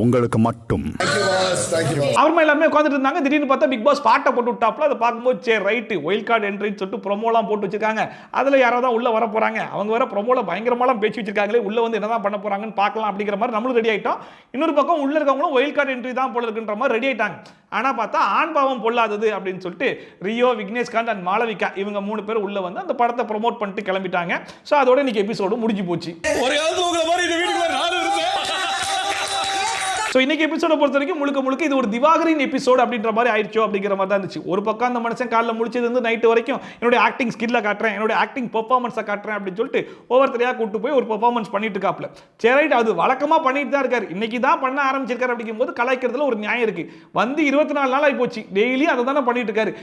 உங்களுக்கு மட்டும். அவர்மா எல்லாமே உட்கார்ந்துட்டு இருந்தாங்க. திடீர்னு பார்த்தா பிக் பாஸ் பாட்டை போட்டு விட்டாப்ல. அதை பார்க்கும்போது சரி ரைட் வைல்ட் கார்டு என்ட்ரின்னு சொல்லிட்டு ப்ரோமோலாம் போட்டு வச்சிருக்காங்க. அதுல யாராவது உள்ள வர போறாங்க, அவங்க வர ப்ரோமோல பயங்கரமாலாம் பேசி வச்சிருக்காங்களே, உள்ள வந்து என்னதான் பண்ண போறாங்கன்னு பார்க்கலாம் அப்படிங்கிற மாதிரி நம்மளும் ரெடி ஆயிட்டோம். இன்னொரு பக்கம் உள்ள இருக்கவங்களும் வைல்ட் கார்டு என்ட்ரி தான் போல இருக்குன்ற மாதிரி ரெடி ஆயிட்டாங்க. ஆனா பார்த்தா ஆண் பாவம் பொல்லாதது அப்படின்னு சொல்லிட்டு ரியோ, விக்னேஷ்காந்த் அண்ட் மாளவிகா இவங்க 3 பேர் உள்ள வந்து அந்த படத்தை ப்ரோமோட் பண்ணிட்டு கிளம்பிட்டாங்க. சோ அதோட இன்னைக்கு எபிசோடு முடிஞ்சு போச்சு. ஸோ இன்னைக்கு எபிசோட பொறுத்த வரைக்கும் முழுக்க முழுக்க இது ஒரு திவாகரின் எபிசோட் அப்படின்ற மாதிரி ஆயிடுச்சோ அப்படிங்கிற மாதிரி தான் இருந்துச்சு. ஒரு பக்கம் அந்த மனுஷன் காலைல முடிச்சது வந்து நைட்டு வரைக்கும் என்னோட ஆக்டிங் ஸ்கில்ல காட்டுறேன், என்னோட ஆக்டிங் பெர்ஃபார்மன்ஸை காட்டுறேன் அப்படின்னு சொல்லிட்டு ஒவ்வொருத்தரையா கூட்டு போய் ஒரு பெர்ஃபார்மன்ஸ் பண்ணிட்டு இருக்காப்ல. சரி அது வழக்கமா பண்ணிட்டு தான் இருக்காரு, இன்னைக்கு தான் பண்ண ஆரம்பிச்சிருக்காரு அப்படிங்கும் போது கலாய்க்கிறதுல ஒரு நியாயம் இருக்கு. வந்து 24 நாள் ஆகி போச்சு, டெய்லி அதை தானே பண்ணிட்டு இருக்காரு,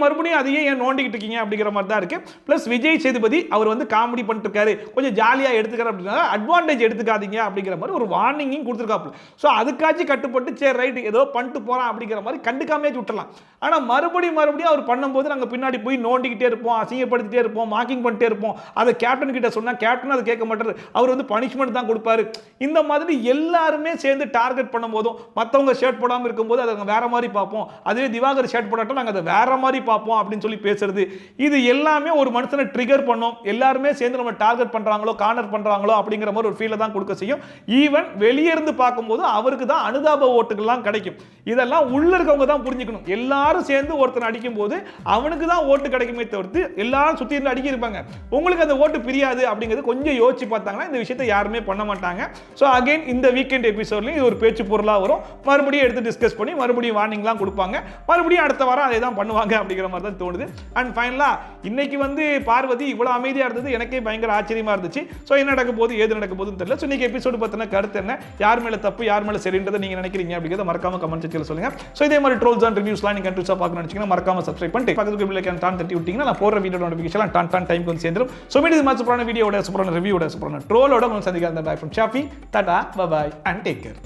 மறுபடியும் அதையே ஏன் நோண்டிக்கிட்டு இருக்கீங்க அப்படிங்கிற மாதிரி தான் இருக்கு. பிளஸ் விஜய் சேதுபதி அவர் வந்து காமெடி பண்ணிட்டு இருக்காரு, கொஞ்சம் ஜாலியா எடுத்துக்காரு அப்படின்னா அட்வான்டேஜ் எடுத்துக்காதீங்க அப்படிங்கிற மாதிரி ஒரு வார்னிங்கும் கொடுத்துருக்காப்ல. ஸோ அதுக்காச்சும் கட்டுப்பட்டு சரி ரைட் ஏதோ பண்ணிட்டு போறான் அப்படிங்கிற மாதிரி கண்டுக்காமே விட்டுறலாம். ஆனா மறுபடியும் அவர் பண்ணும்போது நாங்க பின்னாடி போய் நோண்டிக்கிட்டே இருப்போம், அசிங்கப்படுத்திட்டே இருப்போம், மார்க்கிங் பண்ணிட்டே இருப்போம். அதை கேப்டன் கிட்ட சொன்னா கேப்டன் அதை கேட்க மாட்டாரு, அவர் வந்து பனிஷ்மெண்ட் தான் கொடுப்பாரு. இந்த மாதிரி எல்லாருமே சேர்ந்து டார்கெட் பண்ணும்போதும் மற்றவங்க ஷர்ட் போடாமல் இருக்கும்போது அதை வேற மாதிரி பார்ப்போம், அதுவே திவாகர் ஷர்ட் போடாட்டும் நாங்கள் அதை வேற மாதிரி பார்ப்போம் அப்படின்னு சொல்லி பேசுறது, இது எல்லாமே ஒரு மனுஷனை ட்ரிகர் பண்ணும். எல்லாருமே சேர்ந்து நம்ம டார்கெட் பண்றாங்களோ கார்னர் பண்றாங்களோ அப்படிங்கிற மாதிரி ஒரு ஃபீலை தான் கொடுக்க செய்யும். ஈவன் வெளியே இருந்து பார்க்கும்போது அவருக்கு தான் அனுதாப ஓட்டுகள்லாம் கிடைக்கும். இதெல்லாம் உள்ள இருக்கவங்க தான் புரிஞ்சுக்கணும். எல்லாரும் சேர்ந்து ஒருத்தன் அடிக்கும் போது அவனுக்கு தான் ஓட்டு கிடைக்குமே தவிர்த்து எல்லாரும் சுத்தி இருந்து அடிக்க இருப்பாங்க, உங்களுக்கு அந்த ஓட்டு பிரியாது அப்படிங்கிறது கொஞ்சம் யோசிச்சு பார்த்தாங்கன்னா இந்த விஷயத்தை யாருமே பண்ண மாட்டாங்க. ஸோ அகைன் இந்த வீக்கெண்ட் எபிசோட்லையும் இது ஒரு பேச்சு பொருளாக வரும், மறுபடியும் எடுத்து டிஸ்கஸ் பண்ணி மறுபடியும் வார்னிங்லாம் கொடுப்பாங்க, மறுபடியும் அடுத்த வாரம் அதை தான் பண்ணுவாங்க அப்படிங்கிற மாதிரி தான் தோணுது. அண்ட் ஃபைனலா இன்னைக்கு வந்து பார்வதி இவ்வளவு அமைதியா இருந்தது எனக்கே பயங்கர ஆச்சரியமா இருந்துச்சு. ஸோ என்ன நடக்க போகுது ஏது நடக்க போகுதுன்னு தெரியல. ஸோ இன்னைக்கு எபிசோடு பத்தின கருத்து என்ன, யார் மேல தப்பு யார் மேல சரின்றதை நீங்க நினைக்கிறீங்க அப்படிங்கறத மறக்காம கமெண்ட் செக்ஷன்ல சொல்லுங்க. சோ இதே மாதிரி ட்ரோல்ஸ் அண்ட் ரிவ்யூஸ்லாம் நீங்க கண்டிப்பா பார்க்கணும்னு நினைச்சீங்கன்னா மறக்காம சப்ஸ்கிரைப் பண்ணிட்டு பக்கத்துல பெல் ஐகான் டான் தட்டி விட்டீங்கன்னா நான் போடுற வீடியோ நோட்டிஃபிகேஷன் டான் டைம்க்கு வந்து சேர்ந்துரும். சோ மீண்டும் இது சூப்பரான வீடியோட சூப்பரான ரிவ்யூவோட சூப்பரான ட்ரோலோட உங்களை சந்திக்கிறேன். Bye from Shafi, ta-ta, bye bye and take care.